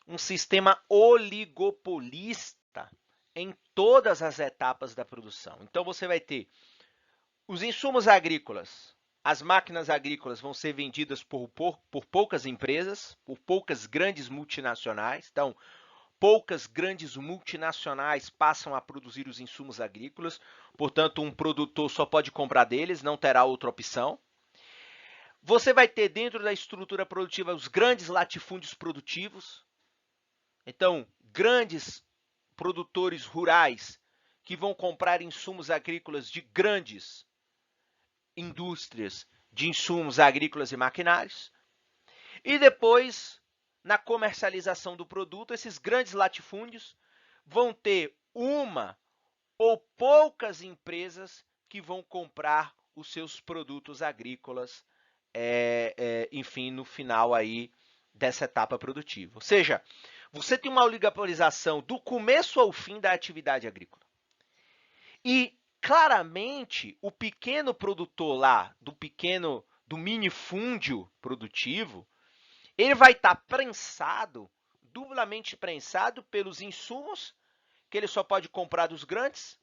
um sistema oligopolista em todas as etapas da produção. Então você vai ter os insumos agrícolas, as máquinas agrícolas vão ser vendidas por poucas empresas, por poucas grandes multinacionais. Então, poucas grandes multinacionais passam a produzir os insumos agrícolas, portanto, um produtor só pode comprar deles, não terá outra opção. Você vai ter dentro da estrutura produtiva os grandes latifúndios produtivos. Então, grandes produtores rurais que vão comprar insumos agrícolas de grandes indústrias de insumos agrícolas e maquinários. E depois, na comercialização do produto, esses grandes latifúndios vão ter uma ou poucas empresas que vão comprar os seus produtos agrícolas, enfim, no final aí dessa etapa produtiva. Ou seja, você tem uma oligopolização do começo ao fim da atividade agrícola. E claramente o pequeno produtor lá, do minifúndio produtivo, ele vai estar prensado, duplamente prensado pelos insumos que ele só pode comprar dos grandes.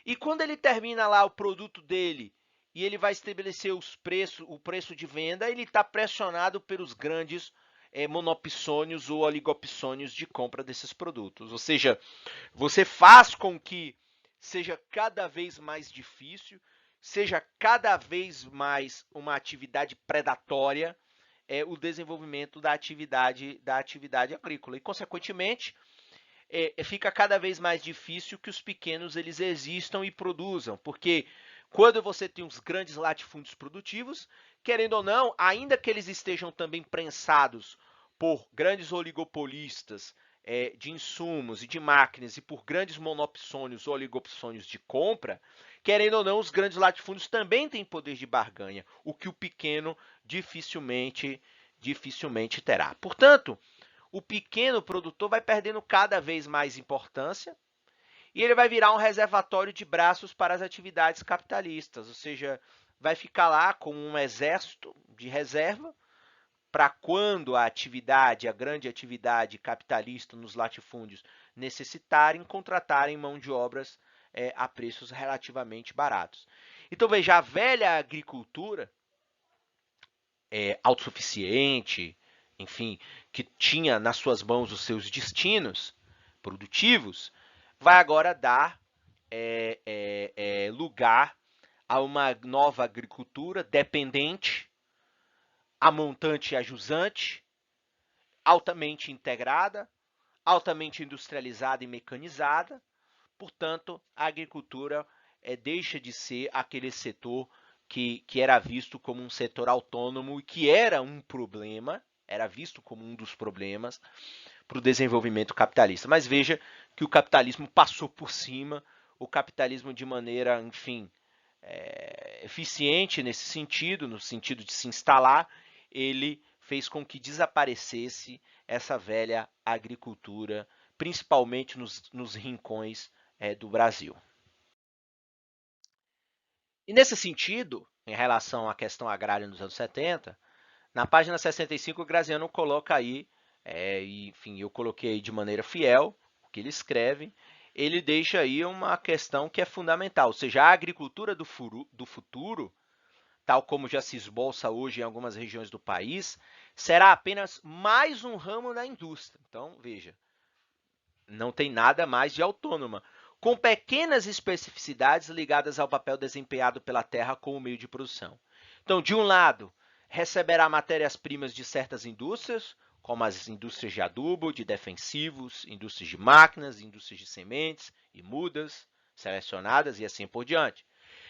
E quando ele termina lá o produto dele e ele vai estabelecer o preço de venda, ele está pressionado pelos grandes monopsônios ou oligopsônios de compra desses produtos. Ou seja, você faz com que seja cada vez mais difícil, seja cada vez mais uma atividade predatória o desenvolvimento da atividade agrícola. E, consequentemente, fica cada vez mais difícil que os pequenos eles existam e produzam, porque quando você tem os grandes latifúndios produtivos, querendo ou não, ainda que eles estejam também prensados por grandes oligopolistas de insumos e de máquinas e por grandes monopsônios ou oligopsônios de compra, querendo ou não, os grandes latifúndios também têm poder de barganha, o que o pequeno dificilmente terá. Portanto, o pequeno produtor vai perdendo cada vez mais importância e ele vai virar um reservatório de braços para as atividades capitalistas, ou seja, vai ficar lá como um exército de reserva para quando a grande atividade capitalista nos latifúndios necessitarem, contratarem mão de obras a preços relativamente baratos. Então veja, a velha agricultura autossuficiente, enfim, que tinha nas suas mãos os seus destinos produtivos, vai agora dar lugar a uma nova agricultura dependente, a montante e a jusante, altamente integrada, altamente industrializada e mecanizada. Portanto, a agricultura deixa de ser aquele setor que era visto como um setor autônomo e que era um problema, era visto como um dos problemas para o desenvolvimento capitalista. Mas veja que o capitalismo passou por cima, o capitalismo de maneira, enfim, eficiente nesse sentido, no sentido de se instalar, ele fez com que desaparecesse essa velha agricultura, principalmente nos rincões do Brasil. E nesse sentido, em relação à questão agrária nos anos 70, na página 65 o Graziano coloca aí, enfim, eu coloquei aí de maneira fiel o que ele escreve, ele deixa aí uma questão que é fundamental, ou seja, a agricultura do futuro, tal como já se esboça hoje em algumas regiões do país, será apenas mais um ramo da indústria. Então, veja, não tem nada mais de autônoma, com pequenas especificidades ligadas ao papel desempenhado pela terra como meio de produção. Então, de um lado, receberá matérias-primas de certas indústrias, como as indústrias de adubo, de defensivos, indústrias de máquinas, indústrias de sementes e mudas selecionadas e assim por diante.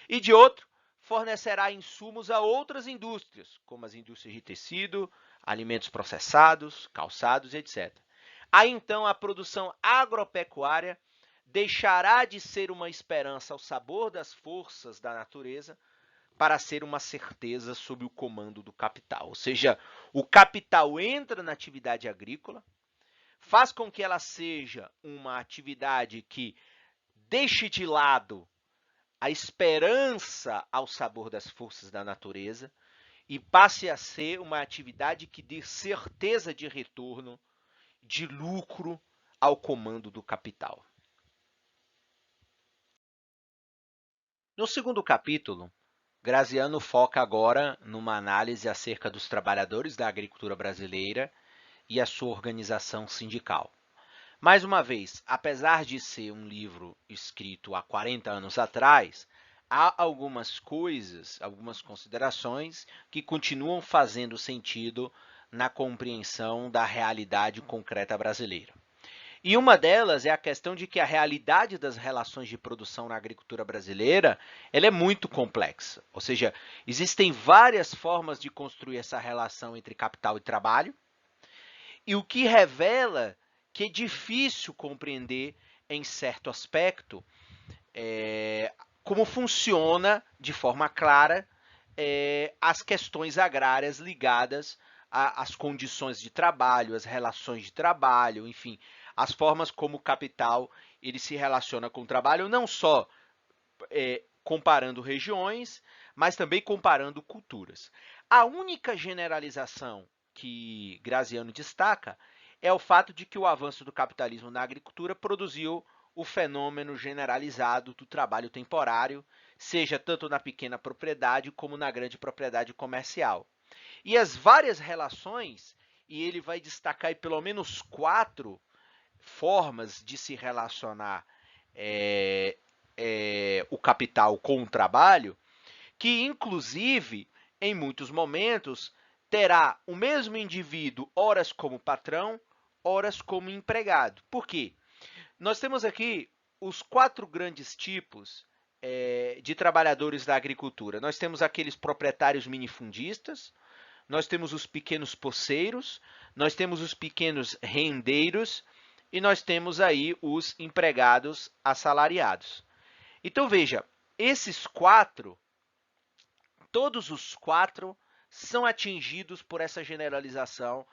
E de outro, fornecerá insumos a outras indústrias, como as indústrias de tecido, alimentos processados, calçados, etc. Aí então a produção agropecuária deixará de ser uma esperança ao sabor das forças da natureza para ser uma certeza sob o comando do capital. Ou seja, o capital entra na atividade agrícola, faz com que ela seja uma atividade que deixe de lado a esperança ao sabor das forças da natureza e passe a ser uma atividade que dê certeza de retorno, de lucro ao comando do capital. No segundo capítulo, Graziano foca agora numa análise acerca dos trabalhadores da agricultura brasileira e a sua organização sindical. Mais uma vez, apesar de ser um livro escrito há 40 anos atrás, há algumas coisas, algumas considerações que continuam fazendo sentido na compreensão da realidade concreta brasileira. E uma delas é a questão de que a realidade das relações de produção na agricultura brasileira ela é muito complexa. Ou seja, existem várias formas de construir essa relação entre capital e trabalho, e o que revela que é difícil compreender, em certo aspecto, como funciona de forma clara as questões agrárias ligadas às condições de trabalho, às relações de trabalho, enfim, as formas como o capital ele se relaciona com o trabalho, não só comparando regiões, mas também comparando culturas. A única generalização que Graziano destaca é o fato de que o avanço do capitalismo na agricultura produziu o fenômeno generalizado do trabalho temporário, seja tanto na pequena propriedade como na grande propriedade comercial. E as várias relações, e ele vai destacar aí pelo menos 4 formas de se relacionar o capital com o trabalho, que inclusive, em muitos momentos, terá o mesmo indivíduo, horas como patrão, horas como empregado. Por quê? Nós temos aqui os 4 grandes tipos de trabalhadores da agricultura. Nós temos aqueles proprietários minifundistas, nós temos os pequenos poceiros, nós temos os pequenos rendeiros e nós temos aí os empregados assalariados. Então veja, esses 4, todos os 4 são atingidos por essa generalização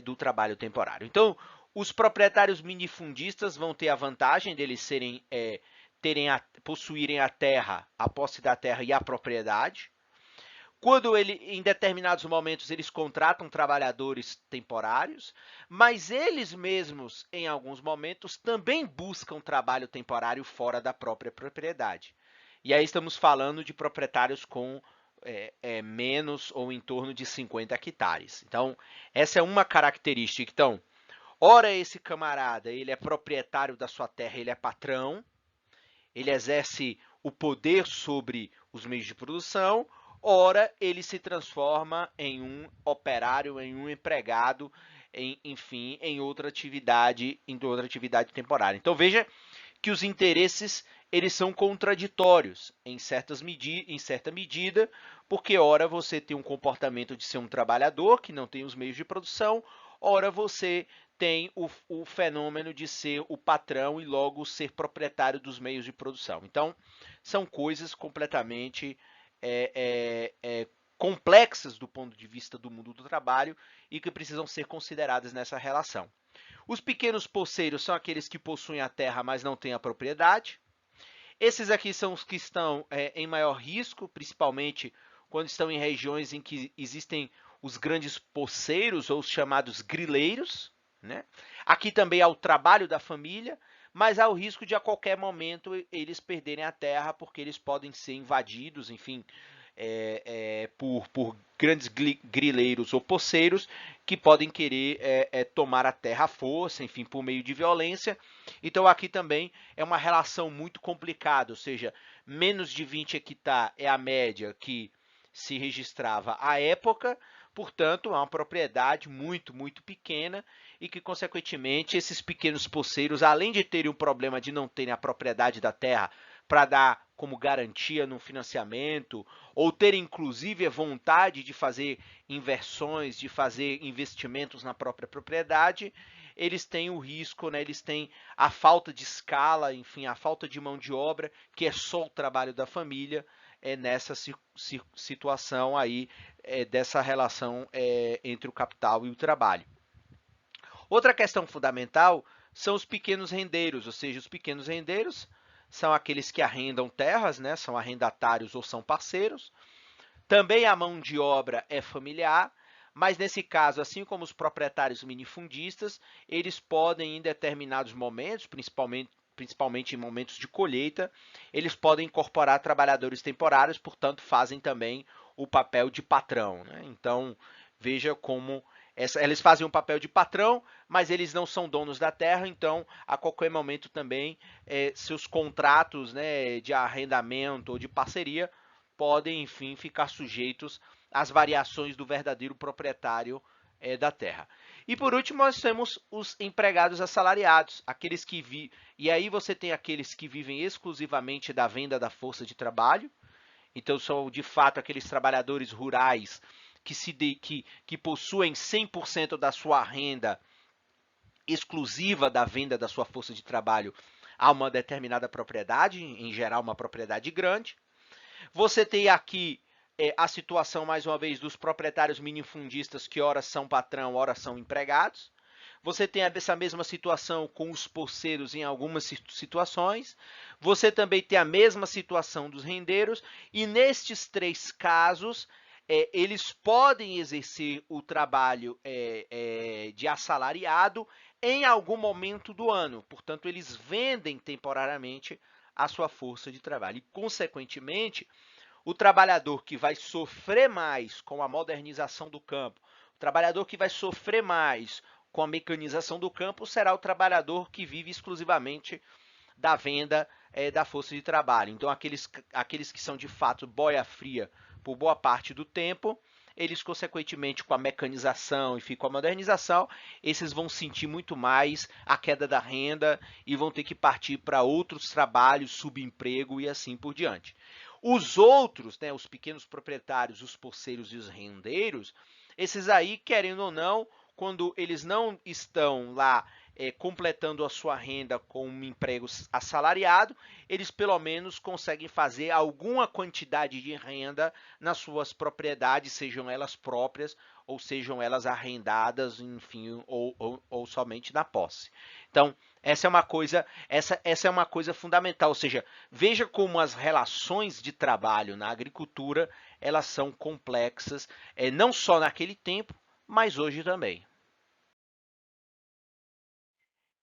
do trabalho temporário. Então, os proprietários minifundistas vão ter a vantagem deles possuírem a terra, a posse da terra e a propriedade. Quando em determinados momentos eles contratam trabalhadores temporários, mas eles mesmos, em alguns momentos, também buscam trabalho temporário fora da própria propriedade. E aí estamos falando de proprietários com menos ou em torno de 50 hectares. Então, essa é uma característica. Então, ora esse camarada, ele é proprietário da sua terra, ele é patrão, ele exerce o poder sobre os meios de produção, ora ele se transforma em um operário, em um empregado, enfim, em outra atividade temporária. Então veja que os interesses eles são contraditórios em certa medida, porque ora você tem um comportamento de ser um trabalhador que não tem os meios de produção, ora você tem o fenômeno de ser o patrão e logo ser proprietário dos meios de produção. Então, são coisas completamente complexas do ponto de vista do mundo do trabalho e que precisam ser consideradas nessa relação. Os pequenos poceiros são aqueles que possuem a terra, mas não têm a propriedade. Esses aqui são os que estão em maior risco, principalmente quando estão em regiões em que existem os grandes poceiros ou os chamados grileiros, né? Aqui também há o trabalho da família, mas há o risco de a qualquer momento eles perderem a terra porque eles podem ser invadidos, enfim, por grandes grileiros ou poceiros que podem querer tomar a terra à força, enfim, por meio de violência. Então aqui também é uma relação muito complicada, ou seja, menos de 20 hectares é a média que se registrava à época, portanto, é uma propriedade muito, muito pequena e que, consequentemente, esses pequenos poceiros, além de terem o problema de não terem a propriedade da terra para dar como garantia no financiamento, ou terem, inclusive, a vontade de fazer inversões, de fazer investimentos na própria propriedade, eles têm o risco, né, eles têm a falta de escala, enfim, a falta de mão de obra, que é só o trabalho da família, nessa situação aí, dessa relação entre o capital e o trabalho. Outra questão fundamental são os pequenos rendeiros, ou seja, os pequenos rendeiros são aqueles que arrendam terras, né, são arrendatários ou são parceiros. Também a mão de obra é familiar, mas nesse caso, assim como os proprietários minifundistas, eles podem em determinados momentos, principalmente em momentos de colheita, eles podem incorporar trabalhadores temporários, portanto, fazem também o papel de patrão, né? Então, veja como eles fazem um papel de patrão, mas eles não são donos da terra, então, a qualquer momento também, seus contratos, né, de arrendamento ou de parceria podem, enfim, ficar sujeitos às variações do verdadeiro proprietário da terra. E por último, nós temos os empregados assalariados, aqueles que e aí você tem aqueles que vivem exclusivamente da venda da força de trabalho. Então são de fato aqueles trabalhadores rurais que possuem 100% da sua renda exclusiva da venda da sua força de trabalho a uma determinada propriedade, em geral uma propriedade grande. Você tem aqui a situação, mais uma vez, dos proprietários minifundistas que ora são patrão, ora são empregados. Você tem essa mesma situação com os poceiros em algumas situações. Você também tem a mesma situação dos rendeiros. E nestes 3 casos, eles podem exercer o trabalho de assalariado em algum momento do ano. Portanto, eles vendem temporariamente a sua força de trabalho. E, consequentemente, o trabalhador que vai sofrer mais com a modernização do campo, o trabalhador que vai sofrer mais com a mecanização do campo será o trabalhador que vive exclusivamente da venda da força de trabalho. Então, aqueles que são de fato boia fria por boa parte do tempo, eles, consequentemente, com a mecanização, enfim, com a modernização, esses vão sentir muito mais a queda da renda e vão ter que partir para outros trabalhos, subemprego e assim por diante. Os outros, né, os pequenos proprietários, os poceiros e os rendeiros, esses aí, querendo ou não, quando eles não estão lá completando a sua renda com um emprego assalariado, eles pelo menos conseguem fazer alguma quantidade de renda nas suas propriedades, sejam elas próprias ou sejam elas arrendadas, enfim, ou somente na posse. Então, essa é uma coisa fundamental, ou seja, veja como as relações de trabalho na agricultura elas são complexas, não só naquele tempo, mas hoje também.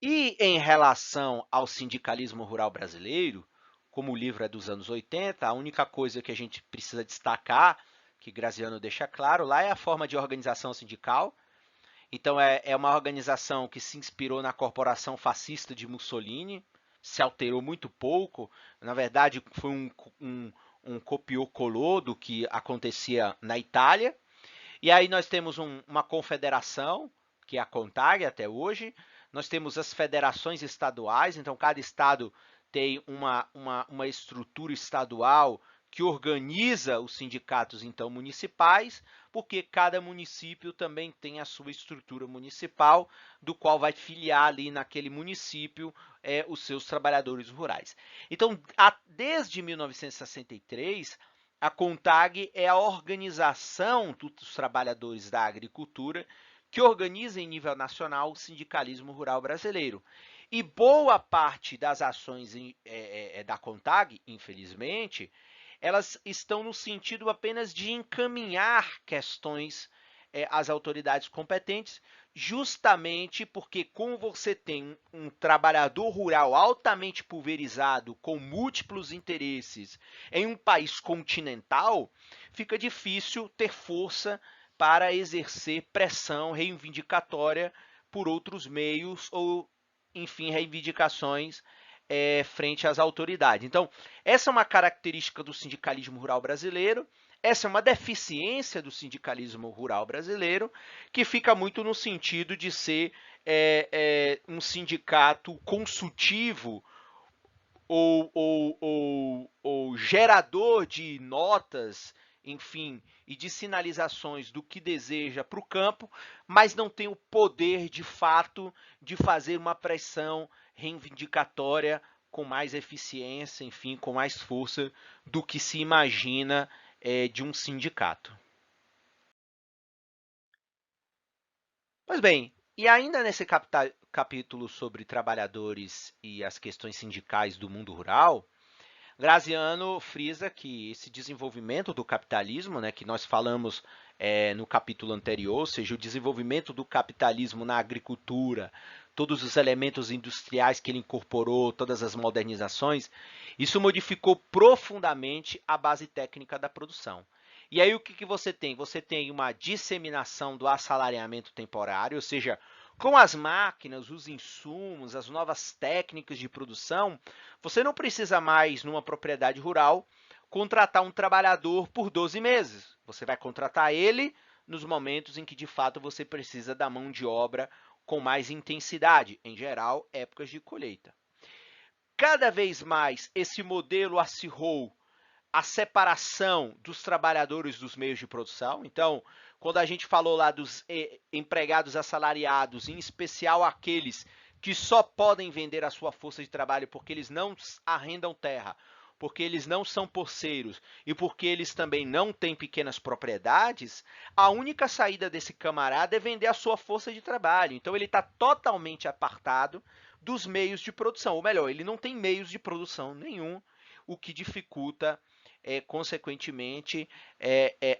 E em relação ao sindicalismo rural brasileiro, como o livro é dos anos 80, a única coisa que a gente precisa destacar, que Graziano deixa claro lá, é a forma de organização sindical. Então, é uma organização que se inspirou na corporação fascista de Mussolini, se alterou muito pouco, na verdade, foi um copiou-colou do que acontecia na Itália. E aí nós temos uma confederação, que é a CONTAG até hoje. Nós temos as federações estaduais, então cada estado tem uma estrutura estadual que organiza os sindicatos então municipais, porque cada município também tem a sua estrutura municipal, do qual vai filiar ali naquele município os seus trabalhadores rurais. Então, desde 1963, a CONTAG é a organização dos trabalhadores da agricultura que organiza em nível nacional o sindicalismo rural brasileiro. E boa parte das ações da CONTAG, infelizmente, elas estão no sentido apenas de encaminhar questões às autoridades competentes, justamente porque, como você tem um trabalhador rural altamente pulverizado, com múltiplos interesses, em um país continental, fica difícil ter força para exercer pressão reivindicatória por outros meios ou, enfim, reivindicações frente às autoridades. Então, essa é uma característica do sindicalismo rural brasileiro, essa é uma deficiência do sindicalismo rural brasileiro, que fica muito no sentido de ser um sindicato consultivo ou gerador de notas, enfim, e de sinalizações do que deseja para o campo, mas não tem o poder de fato de fazer uma pressão reivindicatória com mais eficiência, enfim, com mais força do que se imagina de um sindicato. Pois bem, e ainda nesse capítulo sobre trabalhadores e as questões sindicais do mundo rural, Graziano frisa que esse desenvolvimento do capitalismo, né, que nós falamos no capítulo anterior, ou seja, o desenvolvimento do capitalismo na agricultura, todos os elementos industriais que ele incorporou, todas as modernizações, isso modificou profundamente a base técnica da produção. E aí o que você tem? Você tem uma disseminação do assalariamento temporário, ou seja, com as máquinas, os insumos, as novas técnicas de produção, você não precisa mais, numa propriedade rural, contratar um trabalhador por 12 meses. Você vai contratar ele nos momentos em que, de fato, você precisa da mão de obra com mais intensidade, em geral, épocas de colheita. Cada vez mais, esse modelo acirrou a separação dos trabalhadores dos meios de produção. Então, quando a gente falou lá dos empregados assalariados, em especial aqueles que só podem vender a sua força de trabalho porque eles não arrendam terra, porque eles não são poceiros e porque eles também não têm pequenas propriedades, a única saída desse camarada é vender a sua força de trabalho. Então, ele está totalmente apartado dos meios de produção. Ou melhor, ele não tem meios de produção nenhum, o que dificulta consequentemente,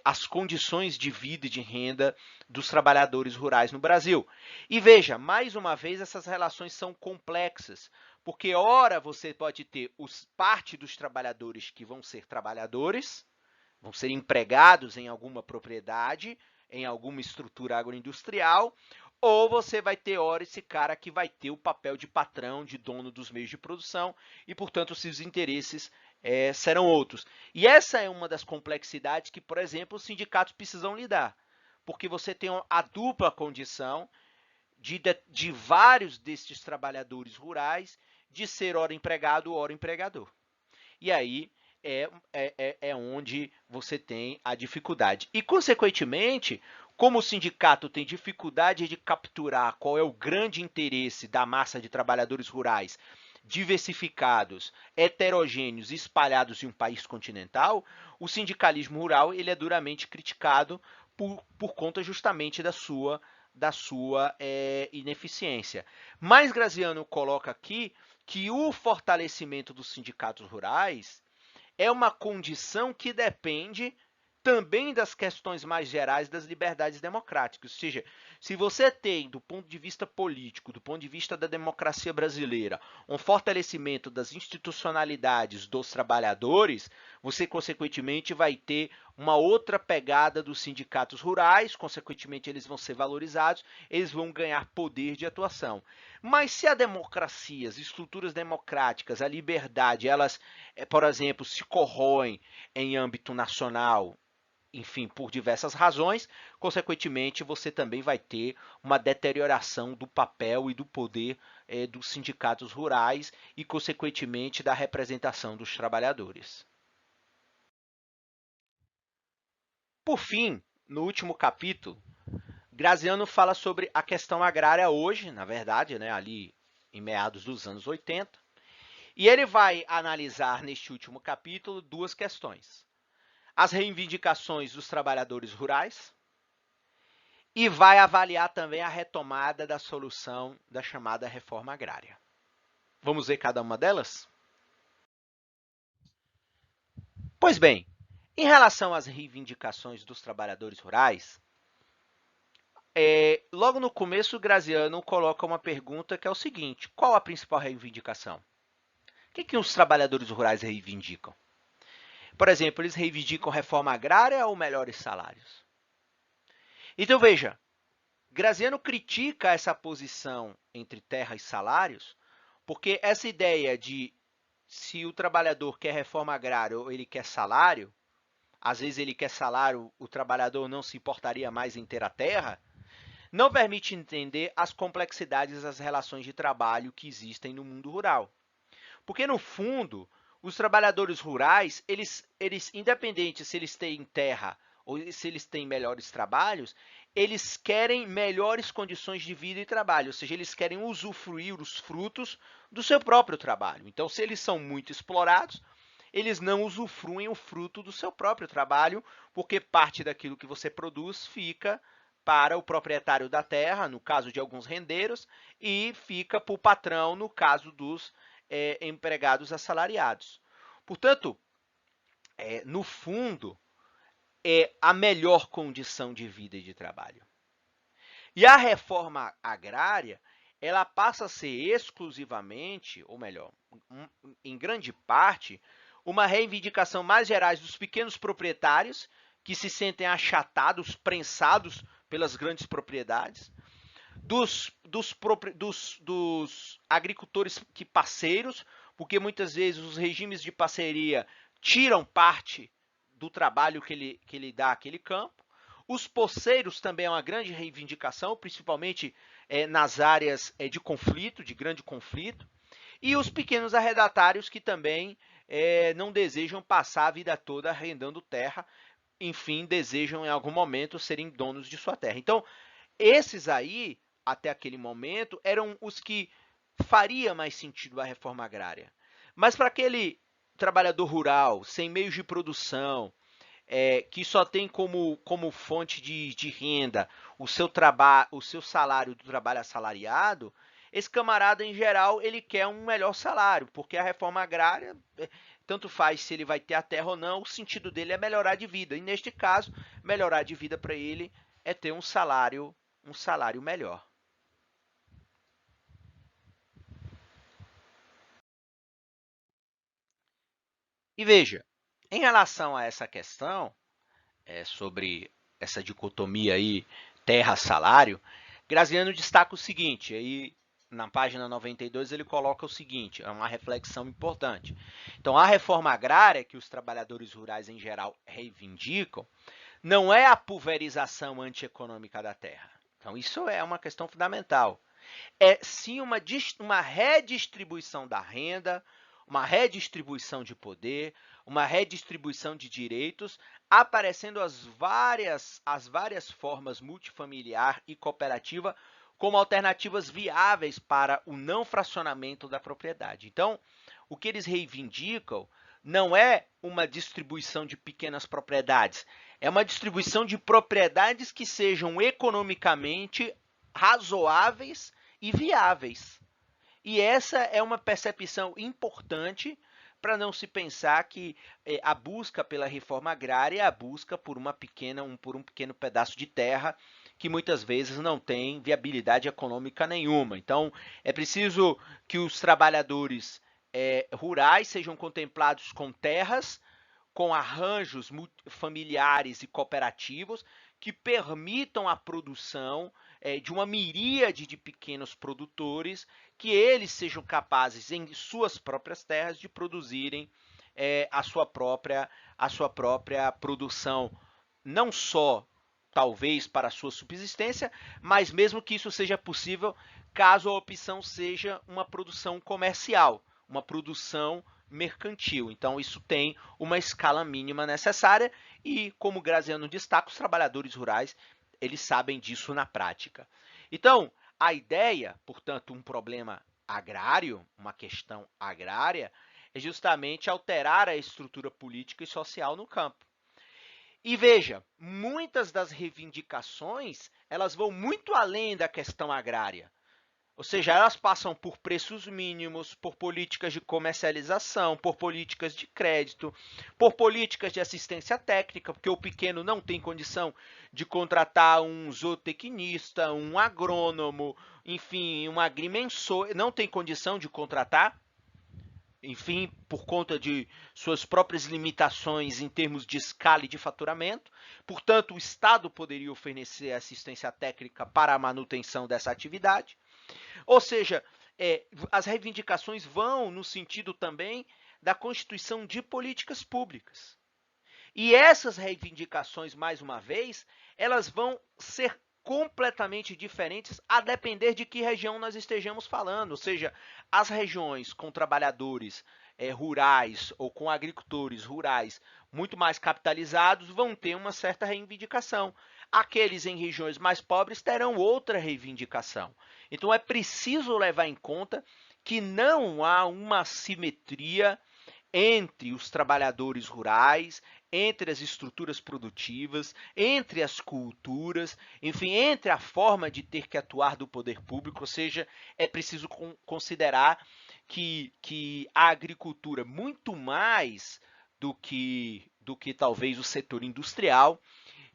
as condições de vida e de renda dos trabalhadores rurais no Brasil. E veja, mais uma vez, essas relações são complexas, porque ora você pode ter parte dos trabalhadores que vão ser trabalhadores, vão ser empregados em alguma propriedade, em alguma estrutura agroindustrial, ou você vai ter, ora, esse cara que vai ter o papel de patrão, de dono dos meios de produção, e, portanto, seus interesses serão outros. E essa é uma das complexidades que, por exemplo, os sindicatos precisam lidar, porque você tem a dupla condição de vários desses trabalhadores rurais de ser ora empregado, ora empregador. E aí é onde você tem a dificuldade. E, consequentemente, como o sindicato tem dificuldade de capturar qual é o grande interesse da massa de trabalhadores rurais diversificados, heterogêneos, espalhados em um país continental, o sindicalismo rural ele é duramente criticado por conta justamente da sua ineficiência. Mas Graziano coloca aqui que o fortalecimento dos sindicatos rurais é uma condição que depende também das questões mais gerais das liberdades democráticas. Ou seja, se você tem, do ponto de vista político, do ponto de vista da democracia brasileira, um fortalecimento das institucionalidades dos trabalhadores, você, consequentemente, vai ter uma outra pegada dos sindicatos rurais, consequentemente, eles vão ser valorizados, eles vão ganhar poder de atuação. Mas se a democracia, as estruturas democráticas, a liberdade, elas, por exemplo, se corroem em âmbito nacional, enfim, por diversas razões, consequentemente, você também vai ter uma deterioração do papel e do poder dos sindicatos rurais e, consequentemente, da representação dos trabalhadores. Por fim, no último capítulo, Graziano fala sobre a questão agrária hoje, na verdade, né, ali em meados dos anos 80, e ele vai analisar neste último capítulo duas questões: as reivindicações dos trabalhadores rurais e vai avaliar também a retomada da solução da chamada reforma agrária. Vamos ver cada uma delas? Pois bem, em relação às reivindicações dos trabalhadores rurais, logo no começo, o Graziano coloca uma pergunta que é o seguinte: qual a principal reivindicação? O que os trabalhadores rurais reivindicam? Por exemplo, eles reivindicam reforma agrária ou melhores salários? Então, veja, Graziano critica essa posição entre terra e salários, porque essa ideia de se o trabalhador quer reforma agrária ou ele quer salário, às vezes ele quer salário, o trabalhador não se importaria mais em ter a terra, não permite entender as complexidades das relações de trabalho que existem no mundo rural. Porque, no fundo, os trabalhadores rurais, independente se eles têm terra ou se eles têm melhores trabalhos, eles querem melhores condições de vida e trabalho, ou seja, eles querem usufruir os frutos do seu próprio trabalho. Então, se eles são muito explorados, eles não usufruem o fruto do seu próprio trabalho, porque parte daquilo que você produz fica para o proprietário da terra, no caso de alguns rendeiros, e fica para o patrão, no caso dos empregados assalariados. Portanto, no fundo, é a melhor condição de vida e de trabalho. E a reforma agrária, ela passa a ser exclusivamente, ou melhor, em grande parte, uma reivindicação mais gerais dos pequenos proprietários que se sentem achatados, prensados pelas grandes propriedades, dos agricultores que parceiros, porque muitas vezes os regimes de parceria tiram parte do trabalho que ele dá àquele campo. Os poceiros também é uma grande reivindicação, principalmente nas áreas de conflito, de grande conflito. E os pequenos arrendatários que também não desejam passar a vida toda arrendando terra, enfim, desejam em algum momento serem donos de sua terra. Então, esses aí, até aquele momento, eram os que faria mais sentido a reforma agrária. Mas para aquele trabalhador rural, sem meios de produção, que só tem como fonte de renda o seu salário do trabalho assalariado, esse camarada, em geral, ele quer um melhor salário, porque a reforma agrária, tanto faz se ele vai ter a terra ou não, o sentido dele é melhorar de vida. E, neste caso, melhorar de vida para ele é ter um salário melhor. E veja, em relação a essa questão, sobre essa dicotomia aí terra-salário, Graziano destaca o seguinte, aí na página 92, ele coloca o seguinte, é uma reflexão importante. Então, a reforma agrária, que os trabalhadores rurais em geral reivindicam, não é a pulverização antieconômica da terra. Então, isso é uma questão fundamental. É sim uma redistribuição da renda, uma redistribuição de poder, uma redistribuição de direitos, aparecendo as várias formas multifamiliar e cooperativa como alternativas viáveis para o não fracionamento da propriedade. Então, o que eles reivindicam não é uma distribuição de pequenas propriedades, é uma distribuição de propriedades que sejam economicamente razoáveis e viáveis. E essa é uma percepção importante para não se pensar que a busca pela reforma agrária é a busca por por um pequeno pedaço de terra que muitas vezes não tem viabilidade econômica nenhuma. Então, é preciso que os trabalhadores rurais sejam contemplados com terras, com arranjos familiares e cooperativos que permitam a produção de uma miríade de pequenos produtores, que eles sejam capazes, em suas próprias terras, de produzirem a sua própria produção, não só talvez para a sua subsistência, mas mesmo que isso seja possível caso a opção seja uma produção comercial, uma produção mercantil. Então, isso tem uma escala mínima necessária e, como Graziano destaca, os trabalhadores rurais eles sabem disso na prática. Então, a ideia, portanto, um problema agrário, uma questão agrária, é justamente alterar a estrutura política e social no campo. E veja, muitas das reivindicações, elas vão muito além da questão agrária. Ou seja, elas passam por preços mínimos, por políticas de comercialização, por políticas de crédito, por políticas de assistência técnica, porque o pequeno não tem condição de contratar um zootecnista, um agrônomo, enfim, um agrimensor, não tem condição de contratar, enfim, por conta de suas próprias limitações em termos de escala e de faturamento. Portanto, o Estado poderia oferecer assistência técnica para a manutenção dessa atividade. Ou seja, as reivindicações vão no sentido também da constituição de políticas públicas. E essas reivindicações, mais uma vez, elas vão ser completamente diferentes a depender de que região nós estejamos falando. Ou seja, as regiões com trabalhadores rurais ou com agricultores rurais muito mais capitalizados vão ter uma certa reivindicação. Aqueles em regiões mais pobres terão outra reivindicação. Então, é preciso levar em conta que não há uma simetria entre os trabalhadores rurais, entre as estruturas produtivas, entre as culturas, enfim, entre a forma de ter que atuar do poder público, ou seja, é preciso considerar que a agricultura, muito mais do que talvez o setor industrial,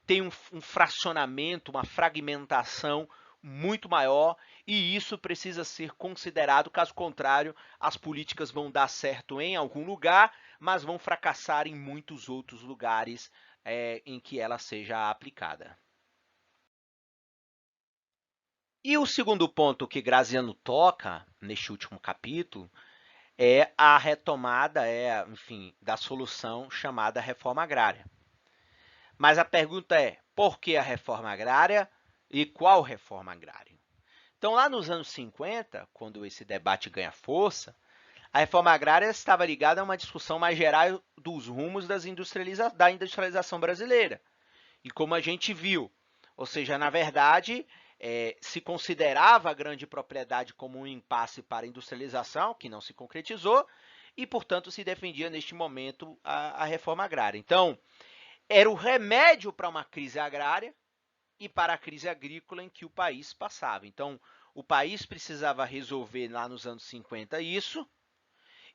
tem um fracionamento, uma fragmentação muito maior e isso precisa ser considerado, caso contrário, as políticas vão dar certo em algum lugar, mas vão fracassar em muitos outros lugares em que ela seja aplicada. E o segundo ponto que Graziano toca neste último capítulo é a retomada, enfim, da solução chamada reforma agrária. Mas a pergunta é, por que a reforma agrária e qual reforma agrária? Então, lá nos anos 50, quando esse debate ganha força, a reforma agrária estava ligada a uma discussão mais geral dos rumos da industrialização brasileira. E como a gente viu, ou seja, na verdade, se considerava a grande propriedade como um impasse para a industrialização, que não se concretizou, e, portanto, se defendia neste momento a reforma agrária. Então, era o remédio para uma crise agrária e para a crise agrícola em que o país passava. Então, o país precisava resolver lá nos anos 50 isso,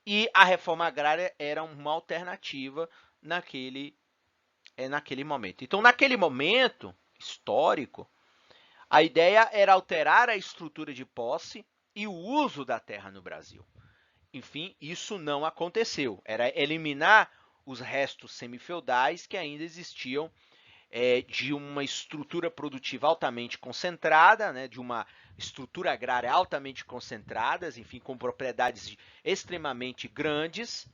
e a reforma agrária era uma alternativa naquele momento. Então, naquele momento histórico, a ideia era alterar a estrutura de posse e o uso da terra no Brasil. Enfim, isso não aconteceu. Era eliminar os restos semifeudais que ainda existiam de uma estrutura produtiva altamente concentrada, né, de uma estrutura agrária altamente concentradas, enfim, com propriedades extremamente grandes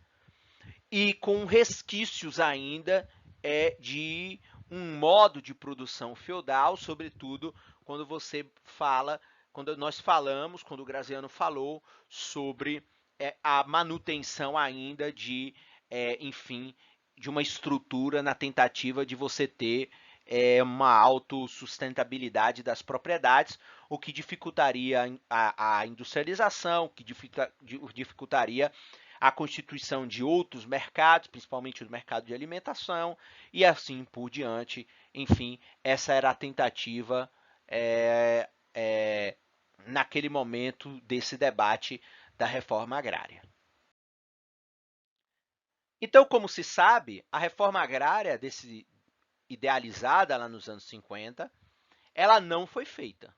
e com resquícios ainda de um modo de produção feudal, sobretudo quando você fala, quando nós falamos, quando o Graziano falou sobre a manutenção ainda de, enfim, de uma estrutura na tentativa de você ter uma autossustentabilidade das propriedades, o que dificultaria a industrialização, que dificultaria a constituição de outros mercados, principalmente o mercado de alimentação, e assim por diante. Enfim, essa era a tentativa naquele momento desse debate da reforma agrária. Então, como se sabe, a reforma agrária idealizada lá nos anos 50, ela não foi feita.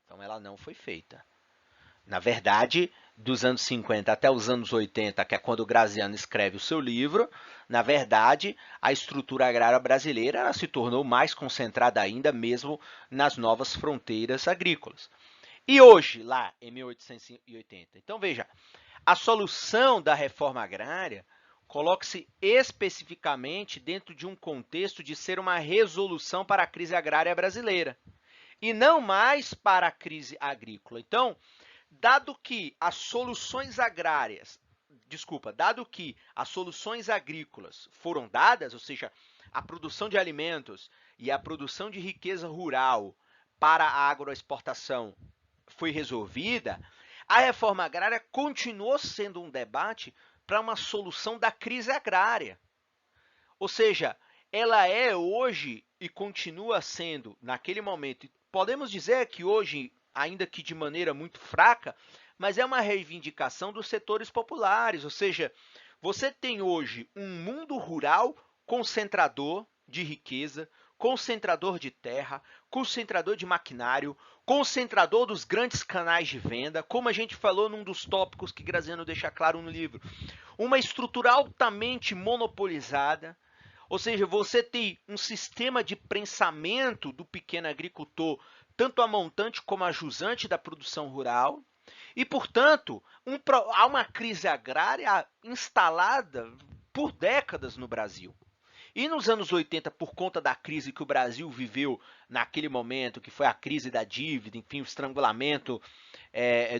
Então, ela não foi feita. Na verdade, dos anos 50 até os anos 80, que é quando o Graziano escreve o seu livro, na verdade, a estrutura agrária brasileira ela se tornou mais concentrada ainda, mesmo nas novas fronteiras agrícolas. E hoje, lá em 1880, então veja, a solução da reforma agrária coloca-se especificamente dentro de um contexto de ser uma resolução para a crise agrária brasileira, e não mais para a crise agrícola. Então, dado que as soluções agrícolas foram dadas, ou seja, a produção de alimentos e a produção de riqueza rural para a agroexportação foi resolvida, a reforma agrária continuou sendo um debate para uma solução da crise agrária. Ou seja, ela é hoje e continua sendo, naquele momento, podemos dizer que hoje, ainda que de maneira muito fraca, mas é uma reivindicação dos setores populares, ou seja, você tem hoje um mundo rural concentrador de riqueza, concentrador de terra, concentrador de maquinário, concentrador dos grandes canais de venda, como a gente falou num dos tópicos que Graziano deixa claro no livro, uma estrutura altamente monopolizada, ou seja, você tem um sistema de prensamento do pequeno agricultor, tanto a montante como a jusante da produção rural, e, portanto, há uma crise agrária instalada por décadas no Brasil. E nos anos 80, por conta da crise que o Brasil viveu naquele momento, que foi a crise da dívida, enfim, o estrangulamento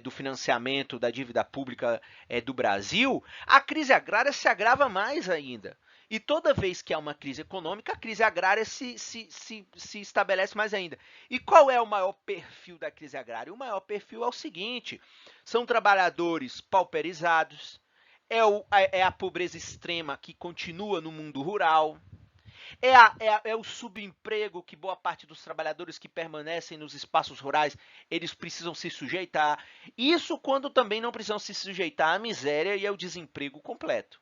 do financiamento da dívida pública do Brasil, a crise agrária se agrava mais ainda. E toda vez que há uma crise econômica, a crise agrária se estabelece mais ainda. E qual é o maior perfil da crise agrária? O maior perfil é o seguinte: são trabalhadores pauperizados, é a pobreza extrema que continua no mundo rural, é o subemprego que boa parte dos trabalhadores que permanecem nos espaços rurais, eles precisam se sujeitar. Isso quando também não precisam se sujeitar à miséria e ao desemprego completo.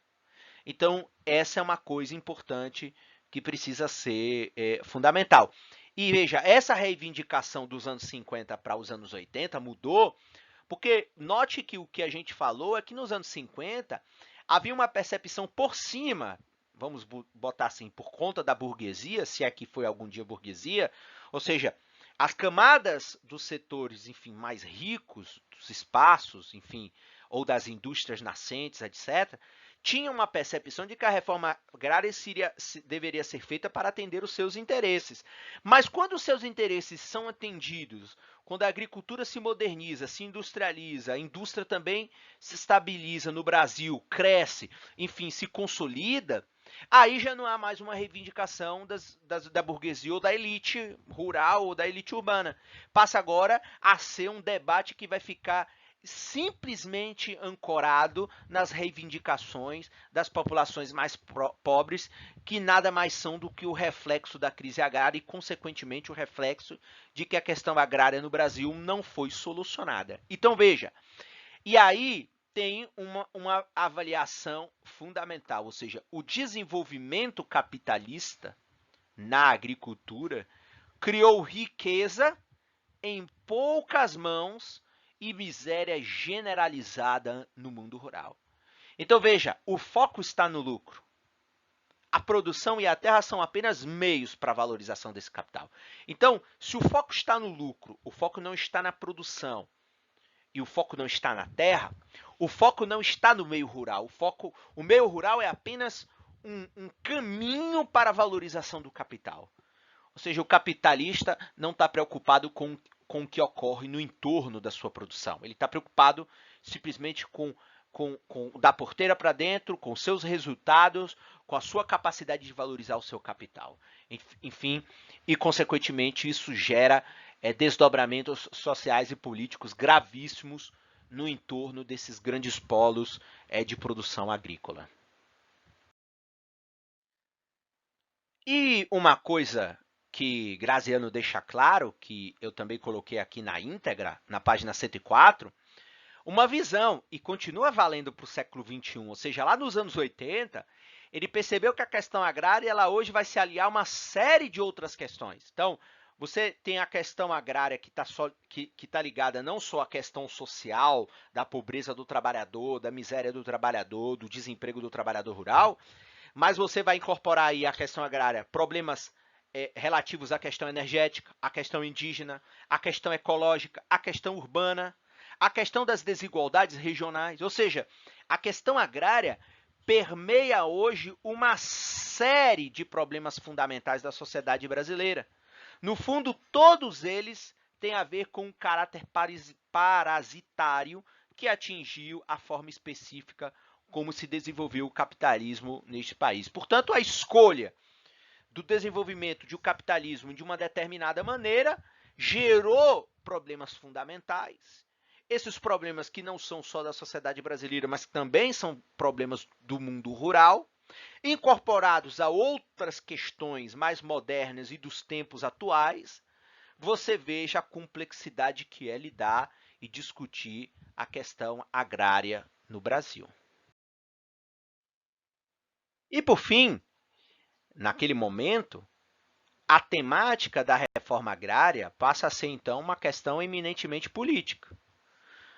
Então, essa é uma coisa importante que precisa ser fundamental. E veja, essa reivindicação dos anos 50 para os anos 80 mudou, porque note que o que a gente falou é que nos anos 50 havia uma percepção por cima, vamos botar assim, por conta da burguesia, se é que foi algum dia burguesia, ou seja, as camadas dos setores, enfim, mais ricos, dos espaços, enfim, ou das indústrias nascentes, etc., tinham uma percepção de que a reforma agrária deveria ser feita para atender os seus interesses. Mas quando os seus interesses são atendidos, quando a agricultura se moderniza, se industrializa, a indústria também se estabiliza no Brasil, cresce, enfim, se consolida, aí já não há mais uma reivindicação da burguesia ou da elite rural ou da elite urbana. Passa agora a ser um debate que vai ficar simplesmente ancorado nas reivindicações das populações mais pobres, que nada mais são do que o reflexo da crise agrária e, consequentemente, o reflexo de que a questão agrária no Brasil não foi solucionada. Então, veja, e aí tem uma avaliação fundamental, ou seja, o desenvolvimento capitalista na agricultura criou riqueza em poucas mãos e miséria generalizada no mundo rural. Então veja, o foco está no lucro. A produção e a terra são apenas meios para a valorização desse capital. Então, se o foco está no lucro, o foco não está na produção e o foco não está na terra, o foco não está no meio rural. O meio rural é apenas um caminho para a valorização do capital. Ou seja, o capitalista não está preocupado com o que ocorre no entorno da sua produção. Ele está preocupado simplesmente com da porteira para dentro, com seus resultados, com a sua capacidade de valorizar o seu capital. Enfim, e consequentemente isso gera desdobramentos sociais e políticos gravíssimos no entorno desses grandes polos de produção agrícola. E uma coisa que Graziano deixa claro, que eu também coloquei aqui na íntegra, na página 104, uma visão, e continua valendo para o século XXI, ou seja, lá nos anos 80, ele percebeu que a questão agrária ela hoje vai se aliar a uma série de outras questões. Então, você tem a questão agrária que está ligada não só à questão social, da pobreza do trabalhador, da miséria do trabalhador, do desemprego do trabalhador rural, mas você vai incorporar aí a questão agrária, problemas relativos à questão energética, à questão indígena, à questão ecológica, à questão urbana, a questão das desigualdades regionais, ou seja, a questão agrária permeia hoje uma série de problemas fundamentais da sociedade brasileira. No fundo, todos eles têm a ver com um caráter parasitário que atingiu a forma específica como se desenvolveu o capitalismo neste país. Portanto, a escolha do desenvolvimento de um capitalismo de uma determinada maneira gerou problemas fundamentais. Esses problemas que não são só da sociedade brasileira, mas que também são problemas do mundo rural, incorporados a outras questões mais modernas e dos tempos atuais, você veja a complexidade que é lidar e discutir a questão agrária no Brasil. E, por fim, naquele momento, a temática da reforma agrária passa a ser, então, uma questão eminentemente política.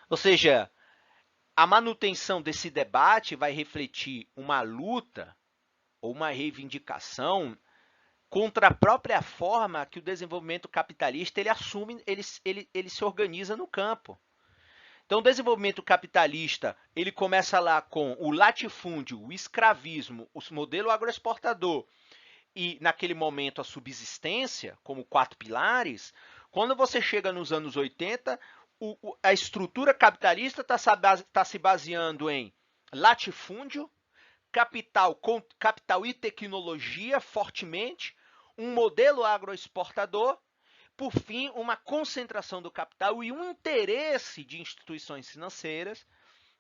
Ou seja, a manutenção desse debate vai refletir uma luta ou uma reivindicação contra a própria forma que o desenvolvimento capitalista ele assume, ele se organiza no campo. Então, o desenvolvimento capitalista ele começa lá com o latifúndio, o escravismo, o modelo agroexportador e, naquele momento, a subsistência, como 4 pilares. Quando você chega nos anos 80, a estrutura capitalista está se baseando em latifúndio, capital e tecnologia fortemente, um modelo agroexportador, por fim, uma concentração do capital e um interesse de instituições financeiras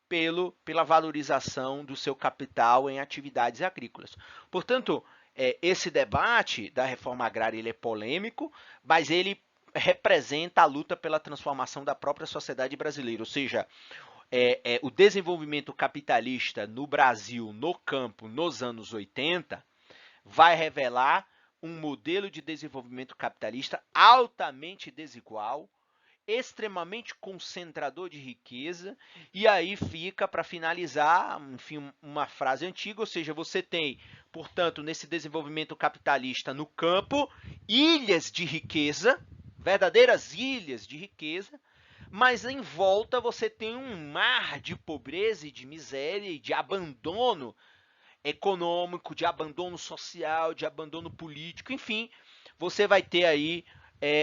pela valorização do seu capital em atividades agrícolas. Portanto, esse debate da reforma agrária ele é polêmico, mas ele representa a luta pela transformação da própria sociedade brasileira, ou seja, o desenvolvimento capitalista no Brasil, no campo, nos anos 80, vai revelar um modelo de desenvolvimento capitalista altamente desigual, extremamente concentrador de riqueza, e aí fica, para finalizar, enfim, uma frase antiga, ou seja, você tem, portanto, nesse desenvolvimento capitalista no campo, ilhas de riqueza, verdadeiras ilhas de riqueza, mas em volta você tem um mar de pobreza e de miséria e de abandono econômico, de abandono social, de abandono político, enfim, você vai ter aí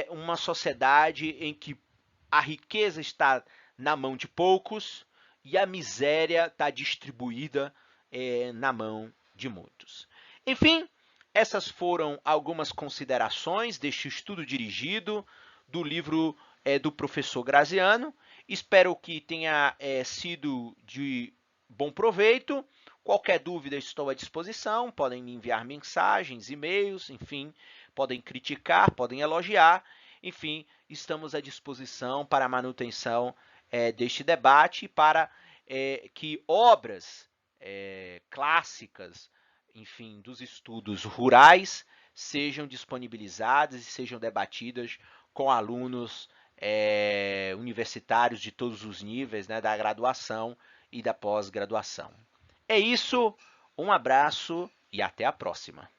uma sociedade em que a riqueza está na mão de poucos e a miséria está distribuída na mão de muitos. Enfim, essas foram algumas considerações deste estudo dirigido do livro do professor Graziano. Espero que tenha sido de bom proveito. Qualquer dúvida, estou à disposição. Podem me enviar mensagens, e-mails, enfim, podem criticar, podem elogiar. Enfim, estamos à disposição para a manutenção deste debate e para que obras clássicas, enfim, dos estudos rurais sejam disponibilizadas e sejam debatidas com alunos universitários de todos os níveis, né, da graduação e da pós-graduação. É isso, um abraço e até a próxima.